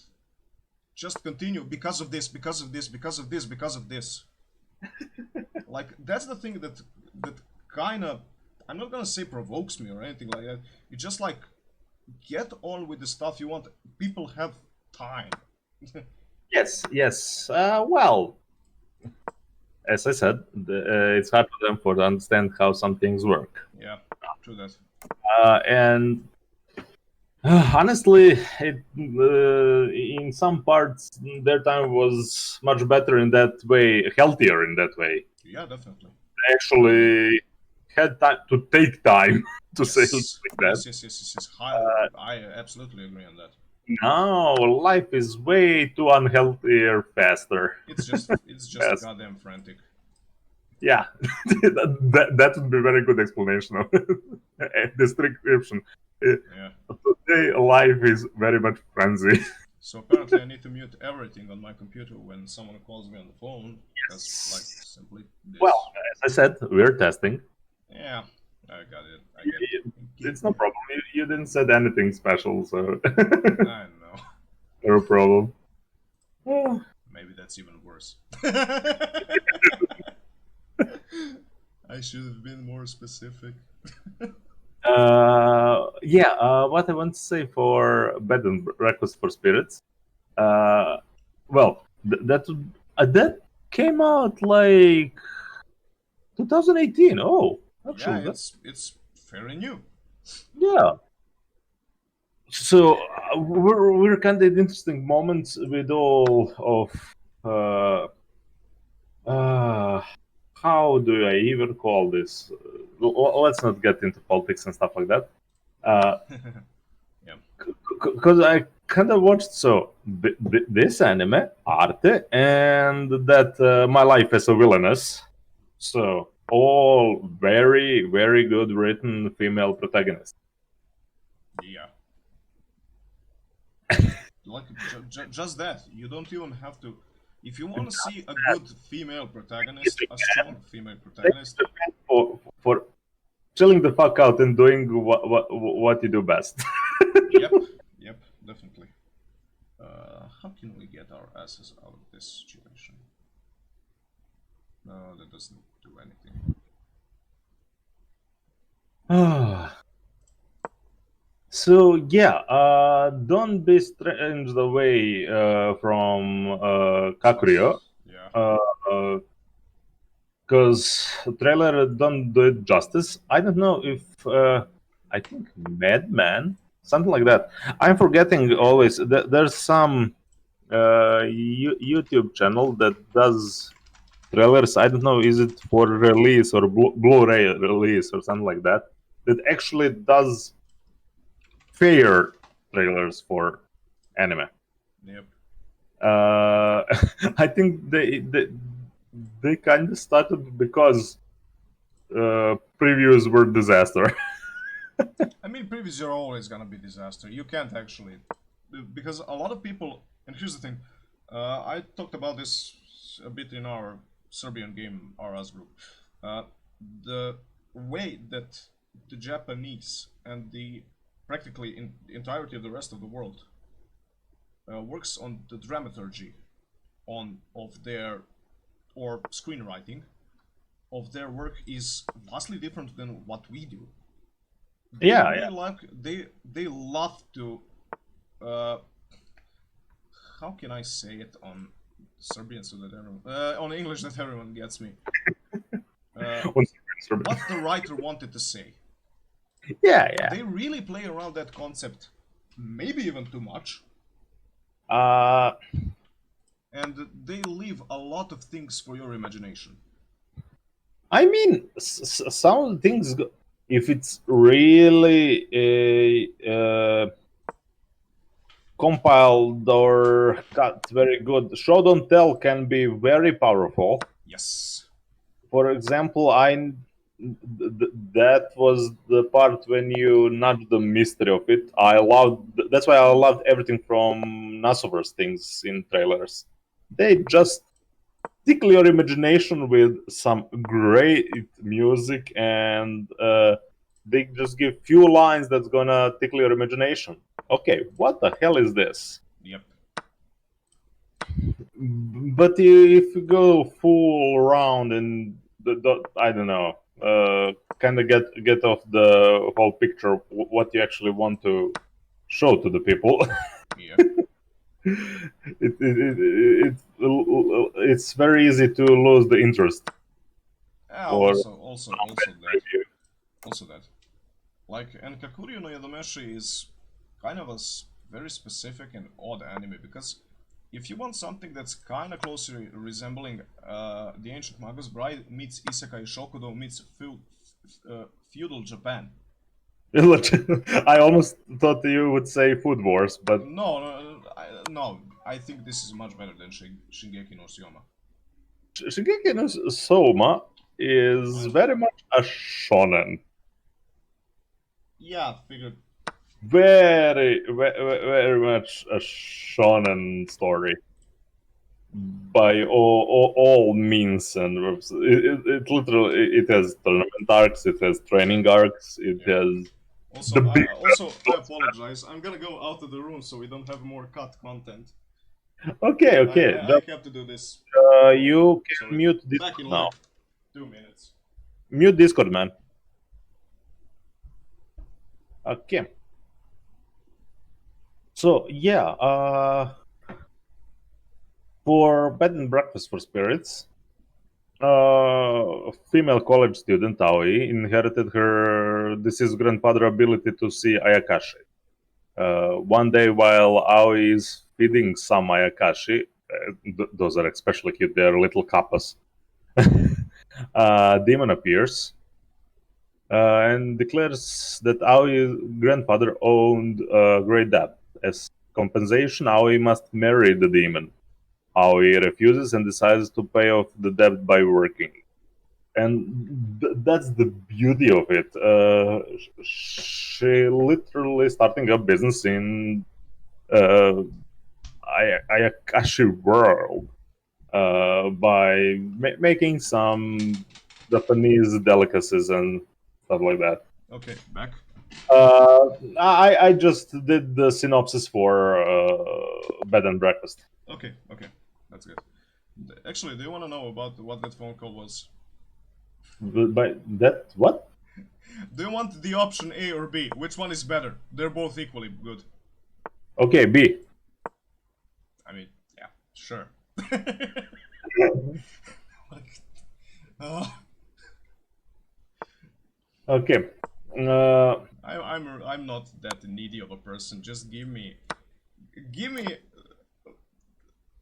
just continue because of this, because of this, because of this, because of this. Like, that's the thing that kind of, I'm not gonna say provokes me or anything like that. You just like get on with the stuff you want. People have time. Yes. Well, as I said, it's hard for them to understand how some things work. Yeah, true that. And honestly, in some parts, their time was much better in that way, healthier in that way. Yeah, definitely. They actually had time to take time to say it Yes. like that. Yes. I absolutely agree on that. Now life is way too unhealthier faster. It's just Yes. goddamn frantic. Yeah, that would be a very good explanation of description. Yeah. Today life is very much frenzy. So apparently I need to mute everything on my computer when someone calls me on the phone. Because, like, simply this. Well, as I said, we're testing. Yeah, I got it. I get it. It's no problem. You didn't said anything special, so I know. no problem. Maybe that's even worse. I should have been more specific. What I want to say for Bed and Breakfast for Spirits. Well, that came out like 2018. Oh, actually, Yeah, it's fairly new. yeah. So we're kind of interesting moments with all of how do I even call this? Let's not get into politics and stuff like that. Yeah. Because I kind of watched this anime, Arte, and that My Life as a Villainess. So all very, very good written female protagonists. Yeah. Like, just that. You don't even have to. If you want to see a good female protagonist, a strong female protagonist, For chilling the fuck out and doing what you do best. yep, definitely. How can we get our asses out of this situation? No, that doesn't do anything. So yeah, don't be stranged away from Kakuriyo. Yeah. Because trailer don't do it justice. I don't know if I think Madman, something like that. I'm forgetting always. There's some YouTube channel that does trailers. I don't know, is it for release or Blu-ray release or something like that? That actually does fair trailers for anime. Yep. I think they kind of started because previews were disaster. I mean, previews are always gonna be disaster. You can't actually, because a lot of people. And here's the thing, I talked about this a bit in our Serbian game RS group. The way that the Japanese and the practically in the entirety of the rest of the world works on the dramaturgy of their or screenwriting of their work is vastly different than what we do. They love to how can I say it on Serbian so that everyone on English that everyone gets me. What the writer wanted to say. Yeah. They really play around that concept, maybe even too much. And they leave a lot of things for your imagination. I mean, some things, if it's really compiled or cut very good, show don't tell can be very powerful. Yes. For example, that was the part when you nudged the mystery of it. That's why I loved everything from Nasuver's things in trailers. They just tickle your imagination with some great music, and they just give few lines that's gonna tickle your imagination. Okay, what the hell is this? Yep. But if you go full around and I don't know, kind of get off the whole picture of what you actually want to show to the people. Yeah. It's very easy to lose the interest. Or Also that. Like, and Kakuriyo no Yadomeshi is kind of a very specific and odd anime because if you want something that's kind of closely resembling the Ancient Magus Bride meets Isekai Shokudo meets feudal Japan. I almost thought you would say Food Wars, but No, I think this is much better than Shingeki no Soma. Shingeki no Soma is very much a shonen. Yeah, figured. Very much a shonen story by all means and it literally it has tournament arcs, it has training arcs, it has I apologize. I'm gonna go out of the room so we don't have more cut content. Okay. I have to do this. You can mute Back in now. like 2 minutes. Mute Discord, man. Okay. So yeah, for bed and breakfast for spirits, a female college student Aoi inherited her deceased grandfather's ability to see Ayakashi. One day, while Aoi is feeding some Ayakashi, those are especially cute. They're little kappas. A demon appears and declares that Aoi's grandfather owned a great debt. As compensation, Aoi must marry the demon. Aoi refuses and decides to pay off the debt by working. And that's the beauty of it. She literally starting a business in Ayakashi world by making some Japanese delicacies and stuff like that. Okay, back. I just did the synopsis for bed and breakfast. Okay, that's good. Actually, do you want to know about what that phone call was? By that what? Do you want the option A or B? Which one is better? They're both equally good. Okay, B. I mean, yeah, sure. Okay. I'm not that needy of a person. Just give me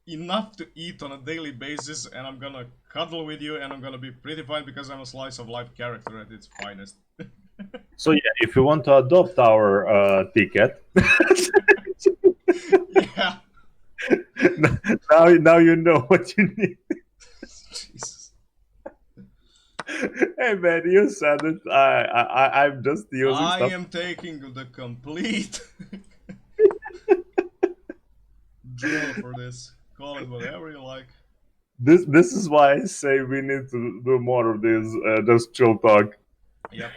enough to eat on a daily basis, and I'm gonna cuddle with you, and I'm gonna be pretty fine because I'm a slice of life character at its finest. So yeah, if you want to adopt our ticket, Yeah. now you know what you need. Jesus. Hey man, you said it. I'm just using I stuff. am taking the complete drill for this. Call it whatever you like. This is why I say we need to do more of this. Just chill talk. Yep.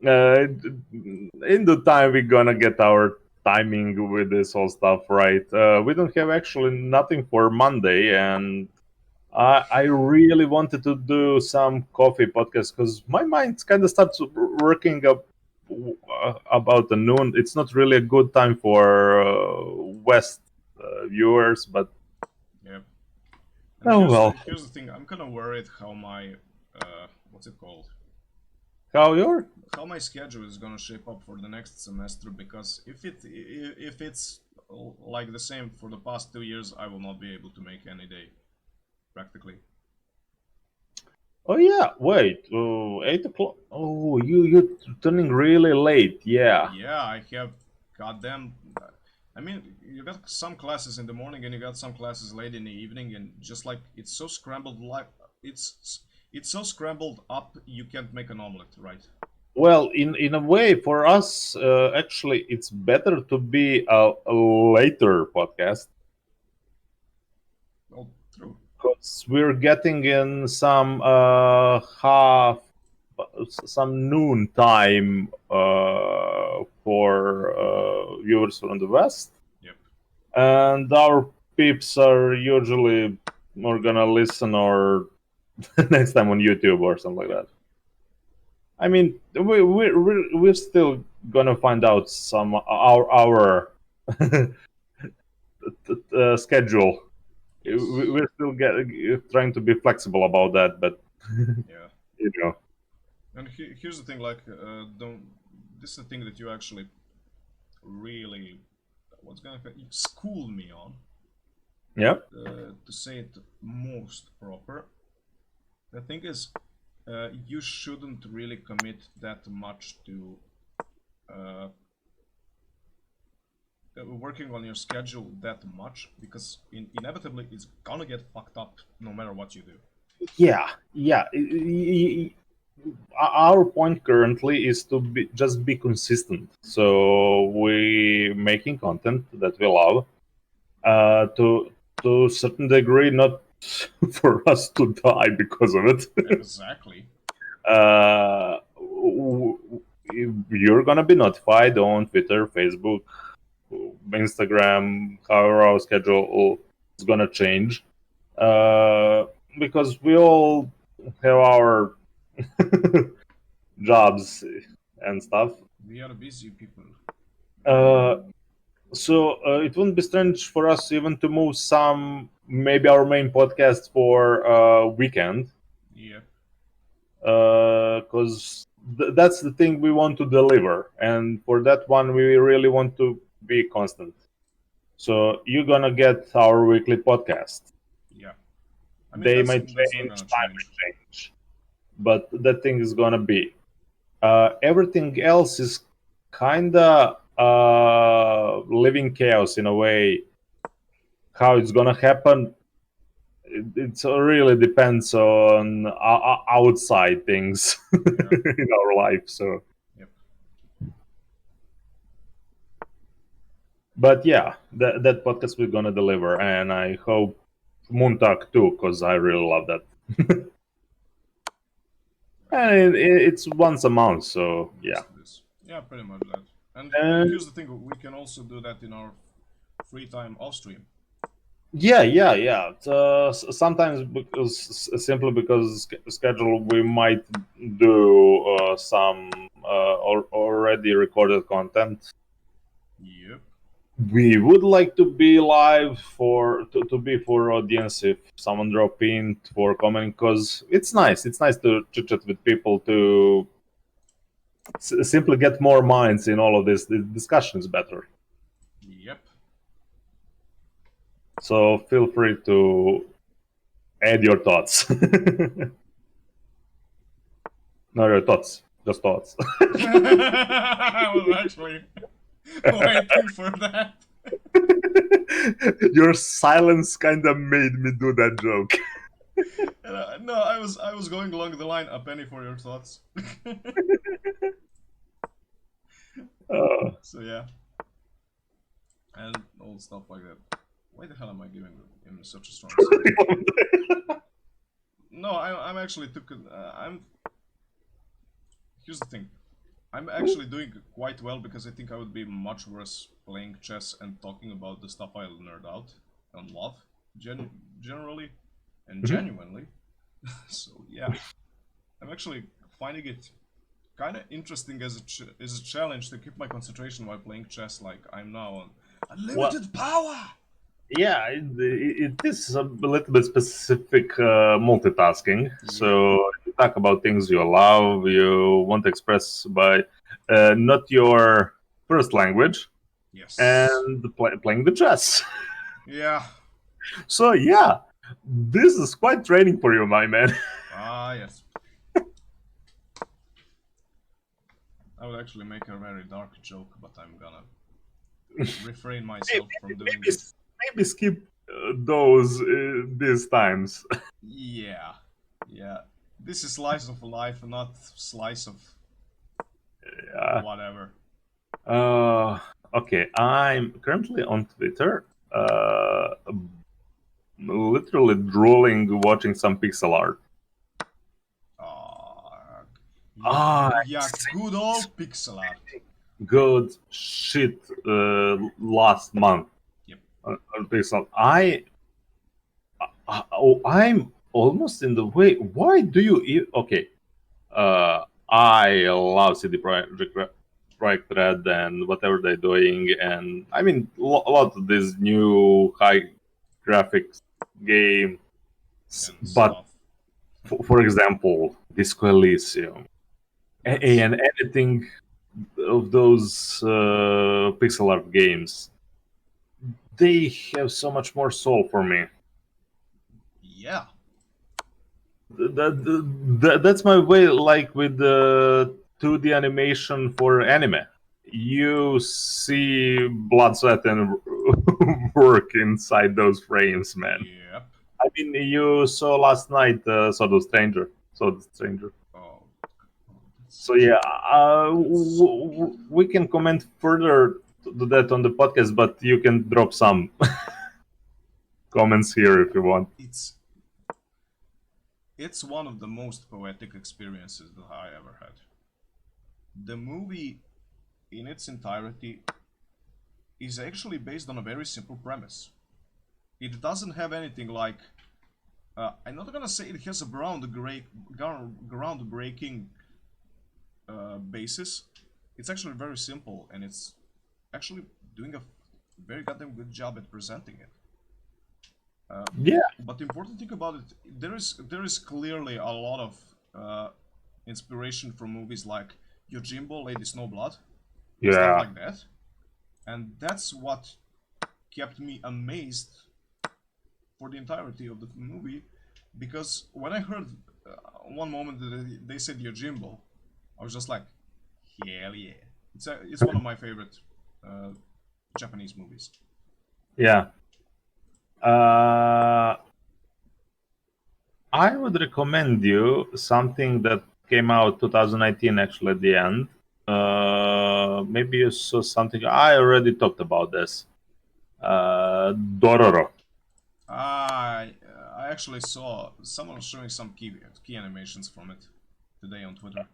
In the time we're gonna get our timing with this whole stuff right. We don't have actually nothing for Monday, and I really wanted to do some coffee podcast because my mind kind of starts working up about the noon. It's not really a good time for West viewers, but Yep. Here's the thing. I'm kind of worried how my what's it called? How my schedule is gonna shape up for the next semester, because if it's like the same for the past 2 years, I will not be able to make any day, practically. Oh yeah, wait, 8 o'clock. Oh, you're turning really late. Yeah. Yeah, I have goddamn. I mean, you got some classes in the morning and you got some classes late in the evening, and just like it's so scrambled, like it's so scrambled up, you can't make an omelet, right? Well, in a way, for us, actually, it's better to be a later podcast Oh, true. because we're getting in some some noon time for viewers from the west. Yep. and our peeps are usually more gonna listen or next time on YouTube or something like that. I mean, we're still gonna find out some our schedule. Yes. We're still trying to be flexible about that, but Yeah. you know, And here's the thing, like, don't. This is the thing that you actually really, what's gonna school me on, yeah, to say it most proper. The thing is, you shouldn't really commit that much to uh, working on your schedule that much, because inevitably it's gonna get fucked up no matter what you do. yeah. Our point currently is to just be consistent. So we making content that we love, to a certain degree, not for us to die because of it. Exactly. You're gonna be notified on Twitter, Facebook, Instagram, however our schedule is gonna change, because we all have our jobs and stuff. We are busy people. Uh, so it wouldn't be strange for us even to move some, maybe our main podcast for weekend, Yep. because that's the thing we want to deliver, and for that one we really want to be constant. So you're gonna get our weekly podcast. Yeah. I mean, They that's might that's not change, gonna time change. might change, but that thing is gonna be. Everything else is kinda living chaos in a way. How it's gonna happen, it really depends on outside things Yeah. in our life. So, Yep. but yeah, that podcast we're gonna deliver, and I hope Montag too, because I really love that. And it's once a month, so yeah. Yes, it is. Yeah, pretty much that. And And here's the thing: we can also do that in our free time off stream. yeah. Sometimes because simply because schedule we might do some already recorded content. Yep. We would like to be live to be for audience if someone drop in for comment, because it's nice. It's nice to chit chat with people to simply get more minds in all of this. The discussion is better. Yep. So feel free to add your thoughts. Not your thoughts, just thoughts. I was actually waiting for that. Your silence kind of made me do that joke. No, I was going along the line. A penny for your thoughts. Uh, So yeah, and all stuff like that. Why the hell am I giving him such a strong scent? No, I'm actually took. I'm. Here's the thing. I'm actually doing quite well, because I think I would be much worse playing chess and talking about the stuff I nerd out and love, generally and Mhm. genuinely. So yeah, I'm actually finding it kind of interesting as a challenge to keep my concentration while playing chess, like I'm now on Well, unlimited power. yeah, it is a little bit specific multitasking. Yep. So you talk about things you love, you want to express by not your first language, Yes. and playing the chess. Yeah. So yeah, this is quite training for you, my man. Ah, yes. I would actually make a very dark joke, but I'm gonna refrain myself from doing maybe, it. maybe skip those these times. Yeah. Yeah. This is slice of life, not slice of Yeah. whatever. Uh, okay, I'm currently on Twitter, literally drooling watching some pixel art. Ah, Ah, yeah, good old pixel art. good shit last month. Yep. on Pixel. I'm almost in the way. Why do you? Okay, I love CD Projekt Red and whatever they're doing, and I mean a lot of these new high graphics games. and But stuff. for example, Disco Elysium and anything of those pixel art games, they have so much more soul for me. Yeah, That's my way, like with the 2D animation for anime. You see blood, sweat, and work inside those frames, man. yep. I mean, you saw last night Saw the Stranger. Oh, that's So such yeah, so we can comment further to that on the podcast, but you can drop some comments here if you want. it's one of the most poetic experiences that I ever had. The movie, in its entirety, is actually based on a very simple premise. It doesn't have anything like. I'm not gonna say it has a groundbreaking basis. It's actually very simple, and it's actually doing a very goddamn good job at presenting it. Yeah, But the important thing about it, there is clearly a lot of inspiration from movies like Yojimbo, Lady Snowblood, stuff yeah, like that, and that's what kept me amazed for the entirety of the movie, because when I heard one moment that they said Yojimbo, I was just like, hell yeah! It's one of my favorite uh, Japanese movies. yeah. Uh, I would recommend you something that came out 2019, actually, at the end. Maybe you saw something. I already talked about this. Dororo. I actually saw someone showing some key animations from it today on Twitter.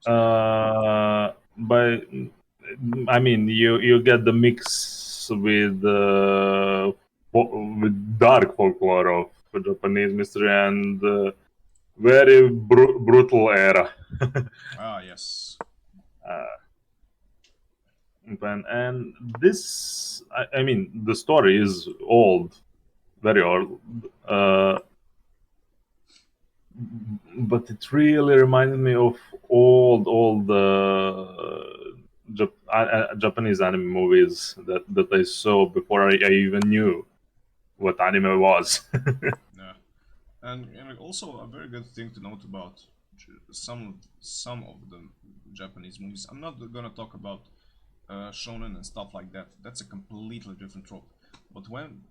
So yeah. But I mean, you get the mix with dark folklore of Japanese mystery and very brutal era. Ah, yes. And this, I mean, the story is old, very old. But it really reminded me of old Japanese anime movies that I saw before I even knew what anime was. Yeah. And also a very good thing to note about some of the Japanese movies. I'm not gonna talk about shonen and stuff like that. That's a completely different trope. But when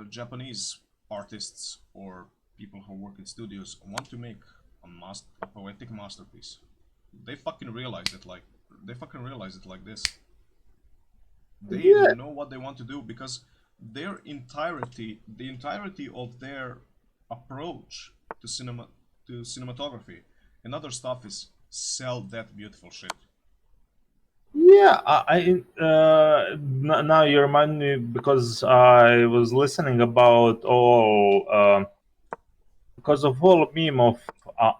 Japanese artists or people who work in studios want to make a poetic masterpiece, they fucking realize it like this. They Yeah, know what they want to do because the entirety of their approach to cinematography and other stuff is sell that beautiful shit. yeah. Now you remind me because I was listening about all because of all meme of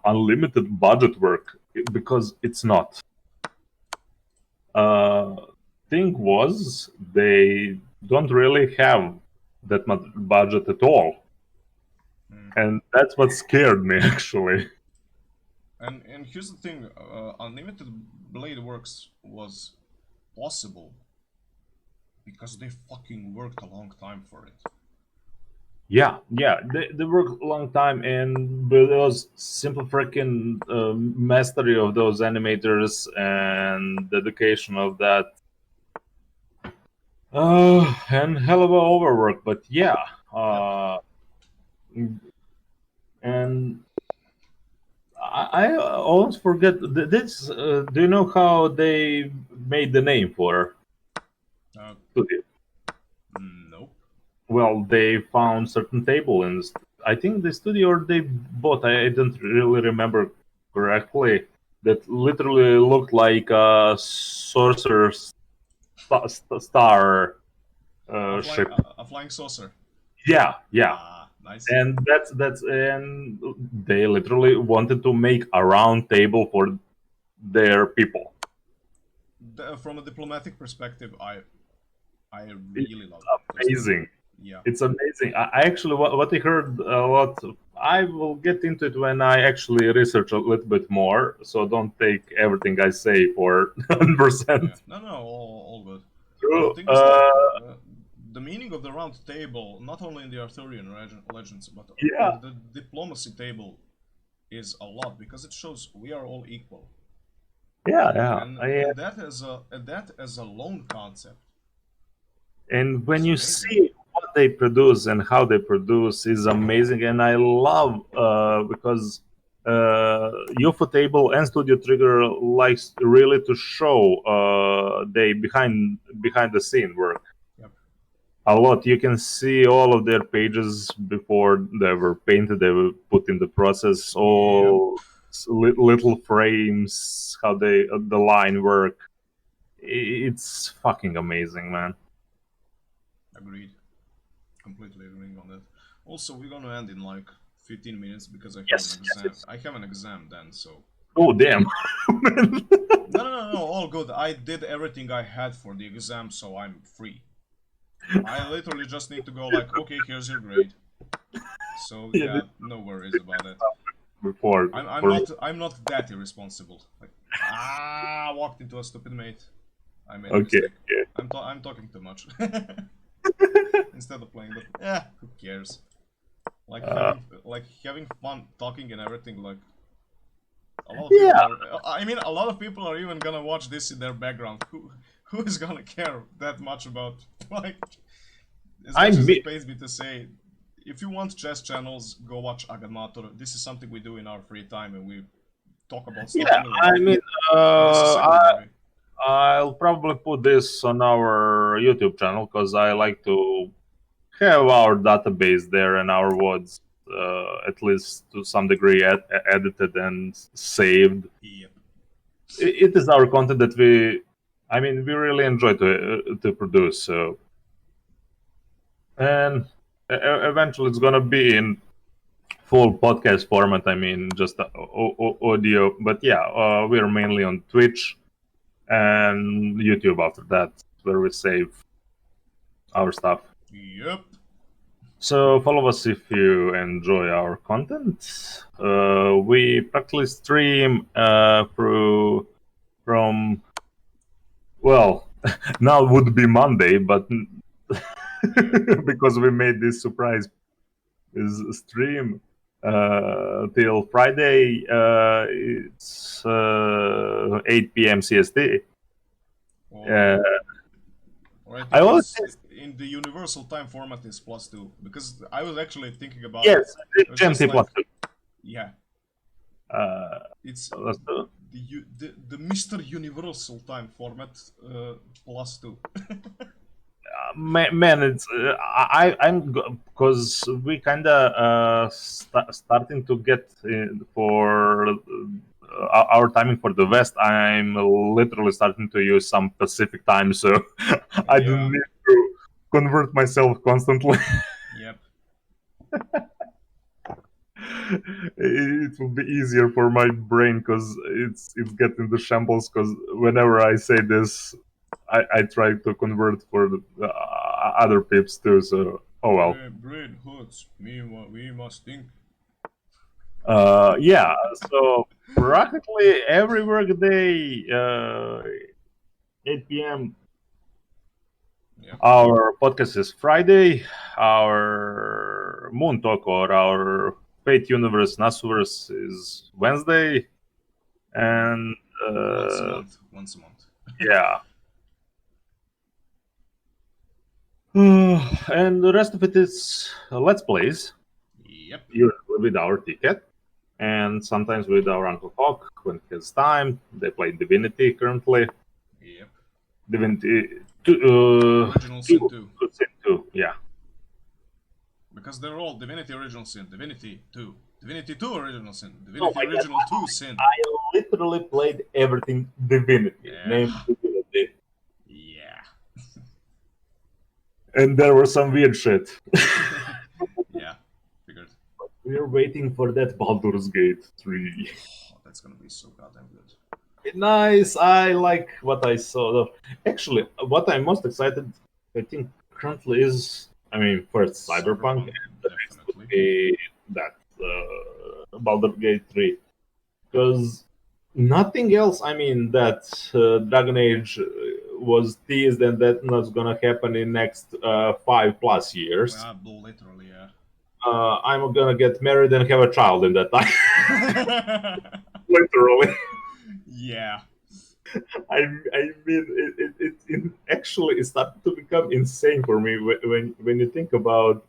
unlimited budget work because it's not. Uh, thing was they don't really have that much budget at all, Mm. and that's what scared me actually. And here's the thing: Unlimited Blade Works was possible because they fucking worked a long time for it. Yeah, they worked a long time, and but it was simple freaking mastery of those animators and dedication of that. And hell of a overwork, but yeah. Yep. And I always forget this. Do you know how they made the name for Uh, studio? nope. Well, they found certain table in. I think the studio or they bought. I don't really remember correctly. That literally looked like a sorcerer's star. ship. A flying saucer. Yeah, yeah. Ah, nice. And that's and they literally wanted to make a round table for their people. From a diplomatic perspective, I really love those things. Amazing. Yeah. It's amazing. I actually, what I heard a lot, I will get into it when I actually research a little bit more. So don't take everything I say for 100%. Yeah. No, all good. But the True. thing is, like, the meaning of the round table, not only in the Arthurian legends, but Yeah, in the diplomacy table, is a lot because it shows we are all equal, yeah. and that as a lone concept And when is you amazing. see what they produce and how they produce is amazing, and I love because UFO Table and Studio Trigger likes really to show they behind the scene work Yep. a lot. You can see all of their pages before they were painted, they were put in the process, Yep. all little frames, how they the line work. It's fucking amazing, man. Agreed. Completely agreeing on that. Also, we're gonna end in like 15 minutes because I have an Yes, exam. yes. I have an exam then, so. Oh damn. No, all good. I did everything I had for the exam, so I'm free. I literally just need to go like, okay, here's your grade. So Yeah, yeah, no worries about it. before I'm not that irresponsible. Like, walked into a stupid mate. I made a okay, mistake. okay. I'm talking too much. Instead of playing, but yeah, who cares? Like having fun talking and everything. Like a lot of people Yeah, are. I mean, a lot of people are even gonna watch this in their background. Who is gonna care that much about like as I much as mean, it pains me to say, if you want chess channels, go watch Agamator. This is something we do in our free time, and we talk about stuff yeah, I unrelated. mean, But this is secondary. I'll probably put this on our YouTube channel because I like to have our database there and our words at least to some degree edited and saved. Yep. It is our content that I mean, we really enjoy to produce. So, and eventually, it's gonna be in full podcast format. I mean, just audio. But yeah, we're mainly on Twitch and YouTube after that, where we save our stuff. Yep. So follow us if you enjoy our content. We practically stream from well, now would be Monday, but because we made this surprise is stream till Friday. It's 8 p.m. CST. Or I I think always it's in the universal time format is +2 because I was actually thinking about it. yes, It was just GMT like, plus 2. yeah, Uh, it's plus 2. the Mr. Universal time format +2. Man, it's I'm because we kind of starting to get for our timing for the West. I'm literally starting to use some Pacific time, so I don't Yeah. need to convert myself constantly. Yep. It will be easier for my brain because it's getting the shambles. Because whenever I say this, I try to convert for the other pips too. So oh well. Brain hurts. We must think. Yeah. So practically every workday, 8 p.m. Yep. Our podcast is Friday. Our Moon Talk or our Fate Universe Nasuverse is Wednesday, and Once a month. Once a month. yeah. And the rest of it is Let's Plays, Yep. usually with our ticket, and sometimes with our Uncle Hawk when he has time. They play Divinity currently. Yep. Divinity Original Sin 2. Sin 2, yeah. Because they're all Divinity Original Sin, Divinity 2, Divinity 2 Original Sin, Oh Divinity my God. Original 2 Sin. I literally played everything Divinity, Yeah. named Divinity. Yeah. and there was some weird shit. Yeah, figured. We're waiting for that Baldur's Gate 3. Oh, that's gonna be so goddamn good. Nice. I like what I saw. Actually, what I'm most excited, I think, currently is, I mean, first Cyberpunk, and the next would be that Baldur's Gate 3. Because nothing else, I mean, that Dragon Age was teased and that was gonna happen in next 5+ years. Literally, yeah. I'm gonna get married and have a child in that time. Literally. Yeah. I mean, it actually is starting to become insane for me when you think about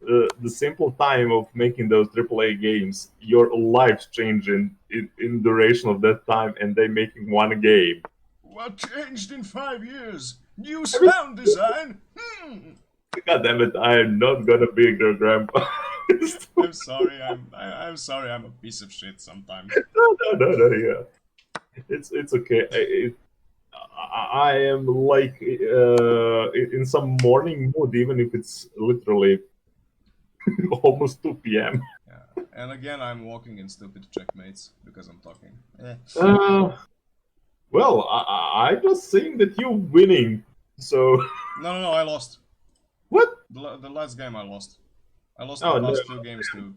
the simple time of making those AAA games. Your life's changing in duration of that time, and they making one game. What changed in 5 years? New sound design? God damn it! I am not gonna be your grandpa. I'm sorry. I'm sorry. I'm a piece of shit sometimes. No. Yeah, it's okay. I am like in some morning mood, even if it's literally almost 2 p.m. Yeah. And again, I'm walking in stupid checkmates because I'm talking. Well, I just saying that you're winning. So No, I lost. what? The last game I lost. I lost Oh, the past no. 2 games to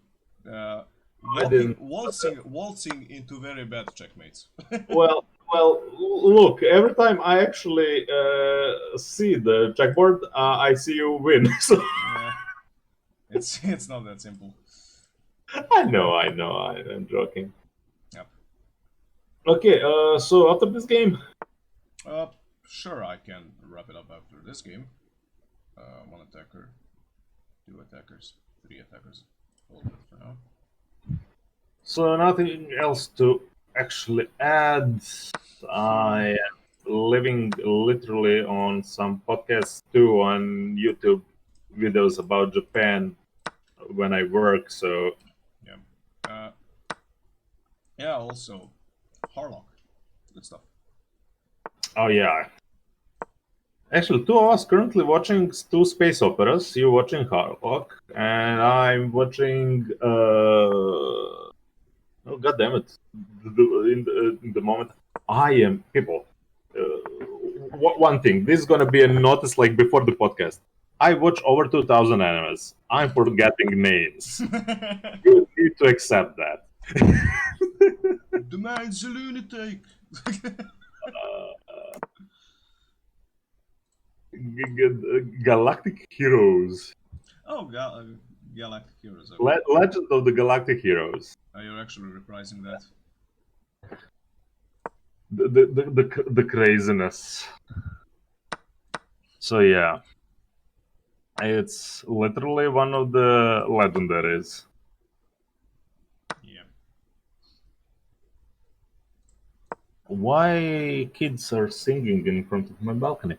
I didn't. waltzing into very bad checkmates. Well, look. Every time I actually see the checkboard, I see you win. So Yeah. It's not that simple. I know. I'm joking. Yep. Okay. So after this game, Sure, I can wrap it up after this game. One attacker, 2 attackers, 3 attackers. All good for now. so nothing else to actually add. I am living literally on some podcasts too on YouTube videos about Japan when I work. So Yeah. Yeah. Also, Harlock. Good stuff. oh yeah. Actually, two of us currently watching 2 space operas. You watching Harlock, and I'm watching. Oh god damn it! In the moment, I am people. One thing. This is gonna be a notice like before the podcast. I watch over 2,000 animes. I'm forgetting names. You need to accept that. The man's a lunatic. Galactic Heroes. Oh, Galactic Heroes. Legend of the Galactic Heroes. Oh, you're actually reprising that. The craziness. So yeah, it's literally one of the legendaries. Yeah. Why kids are singing in front of my balcony?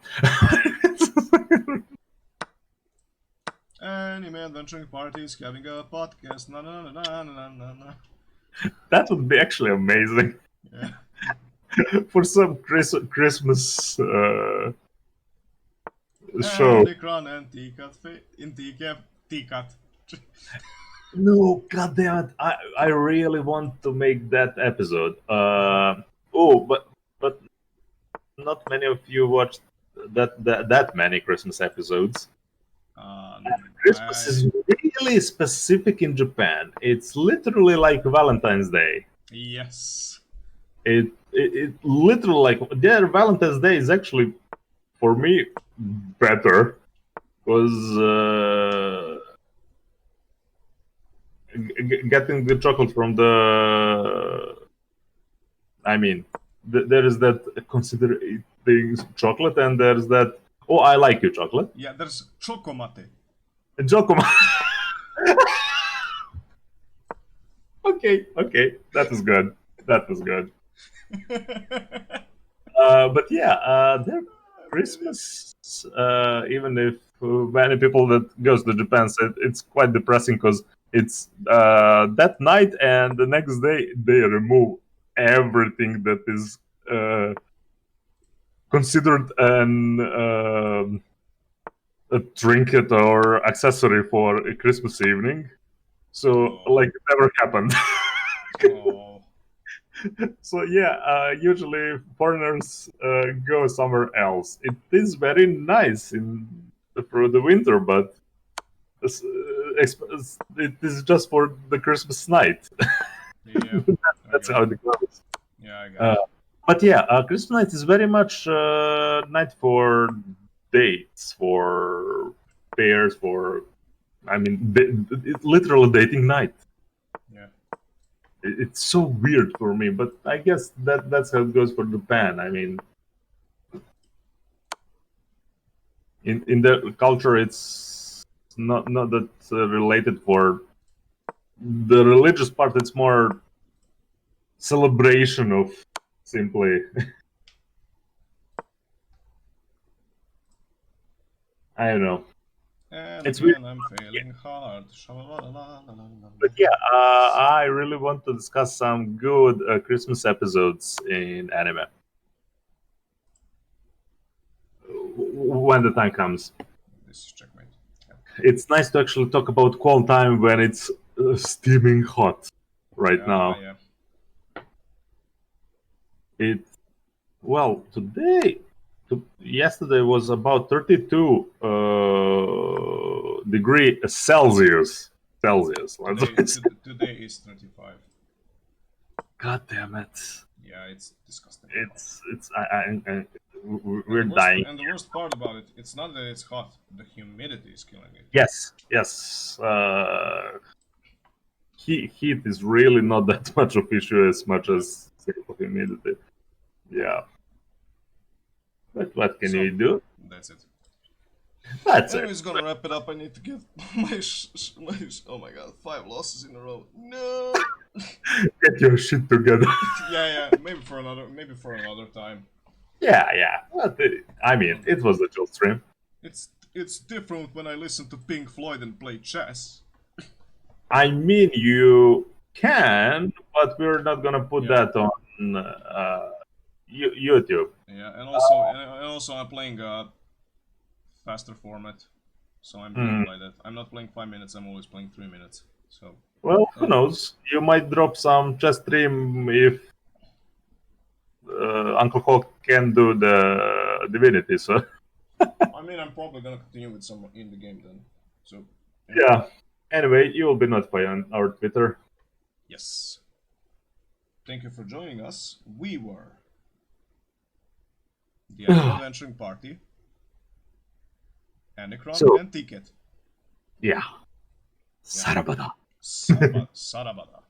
Anime adventuring parties having a podcast. Na. That would be actually amazing. Yeah. For some Christmas show. Anticron and Ticat. No, goddamn it! I really want to make that episode. But not many of you watched that many Christmas episodes. Christmas is really specific in Japan. It's literally like Valentine's Day. Yes. It literally like their Valentine's Day is actually for me better because getting the chocolate from the I mean there is that considering chocolate and there's that oh I like you chocolate. Yeah, there's chocomate. Giacomo. Okay, that was good. But yeah, their Christmas, even if many people that goes to Japan said it's quite depressing because it's that night and the next day they remove everything that is considered an a trinket or accessory for a Christmas evening. So, Oh. like, it never happened. Oh. So, yeah, usually foreigners go somewhere else. It is very nice through the winter, but it is just for the Christmas night. Yeah. That's how it goes. Yeah, I got it. But yeah, Christmas night is very much night for dates, for pairs, for it's literal dating night. Yeah. It's so weird for me, but I guess that's how it goes for Japan. I mean, in the culture, it's not that related for the religious part. It's more celebration of simply. I don't know. And It's weird. again, I'm failing hard. But yeah, I really want to discuss some good Christmas episodes in anime when the time comes. This is checkmate. Yeah. It's nice to actually talk about cold time when it's steaming hot right now. Yeah. Yesterday was about 32 degree Celsius. Today is 35. God damn it! Yeah, it's disgusting. We're dying. And the worst part about it, it's not that it's hot. The humidity is killing it. Yes. Heat is really not that much of issue as much as simple humidity. Yeah. But what can you do? That's it. That's Anyways, it. gonna wrap it up. I need to get my oh my god, 5 losses in a row. No. Get your shit together. yeah. Maybe for another time. Yeah. But it was a chill stream. It's different when I listen to Pink Floyd and play chess. I mean, you can, but we're not gonna put that on YouTube. Yeah, and also I'm playing a faster format, so I'm doing by that. I'm not playing 5 minutes. I'm always playing 3 minutes. So. Well, who knows? You might drop some chess stream if Uncle Hawk can do the divinity. So. I mean, I'm probably gonna continue with some in the game then. So. Yeah. Anyway, you will be notified on our Twitter. Yes. Thank you for joining us. We were the Adventuring Party, Anacron, and Ticket. Yeah. Sarabada. Sarabada.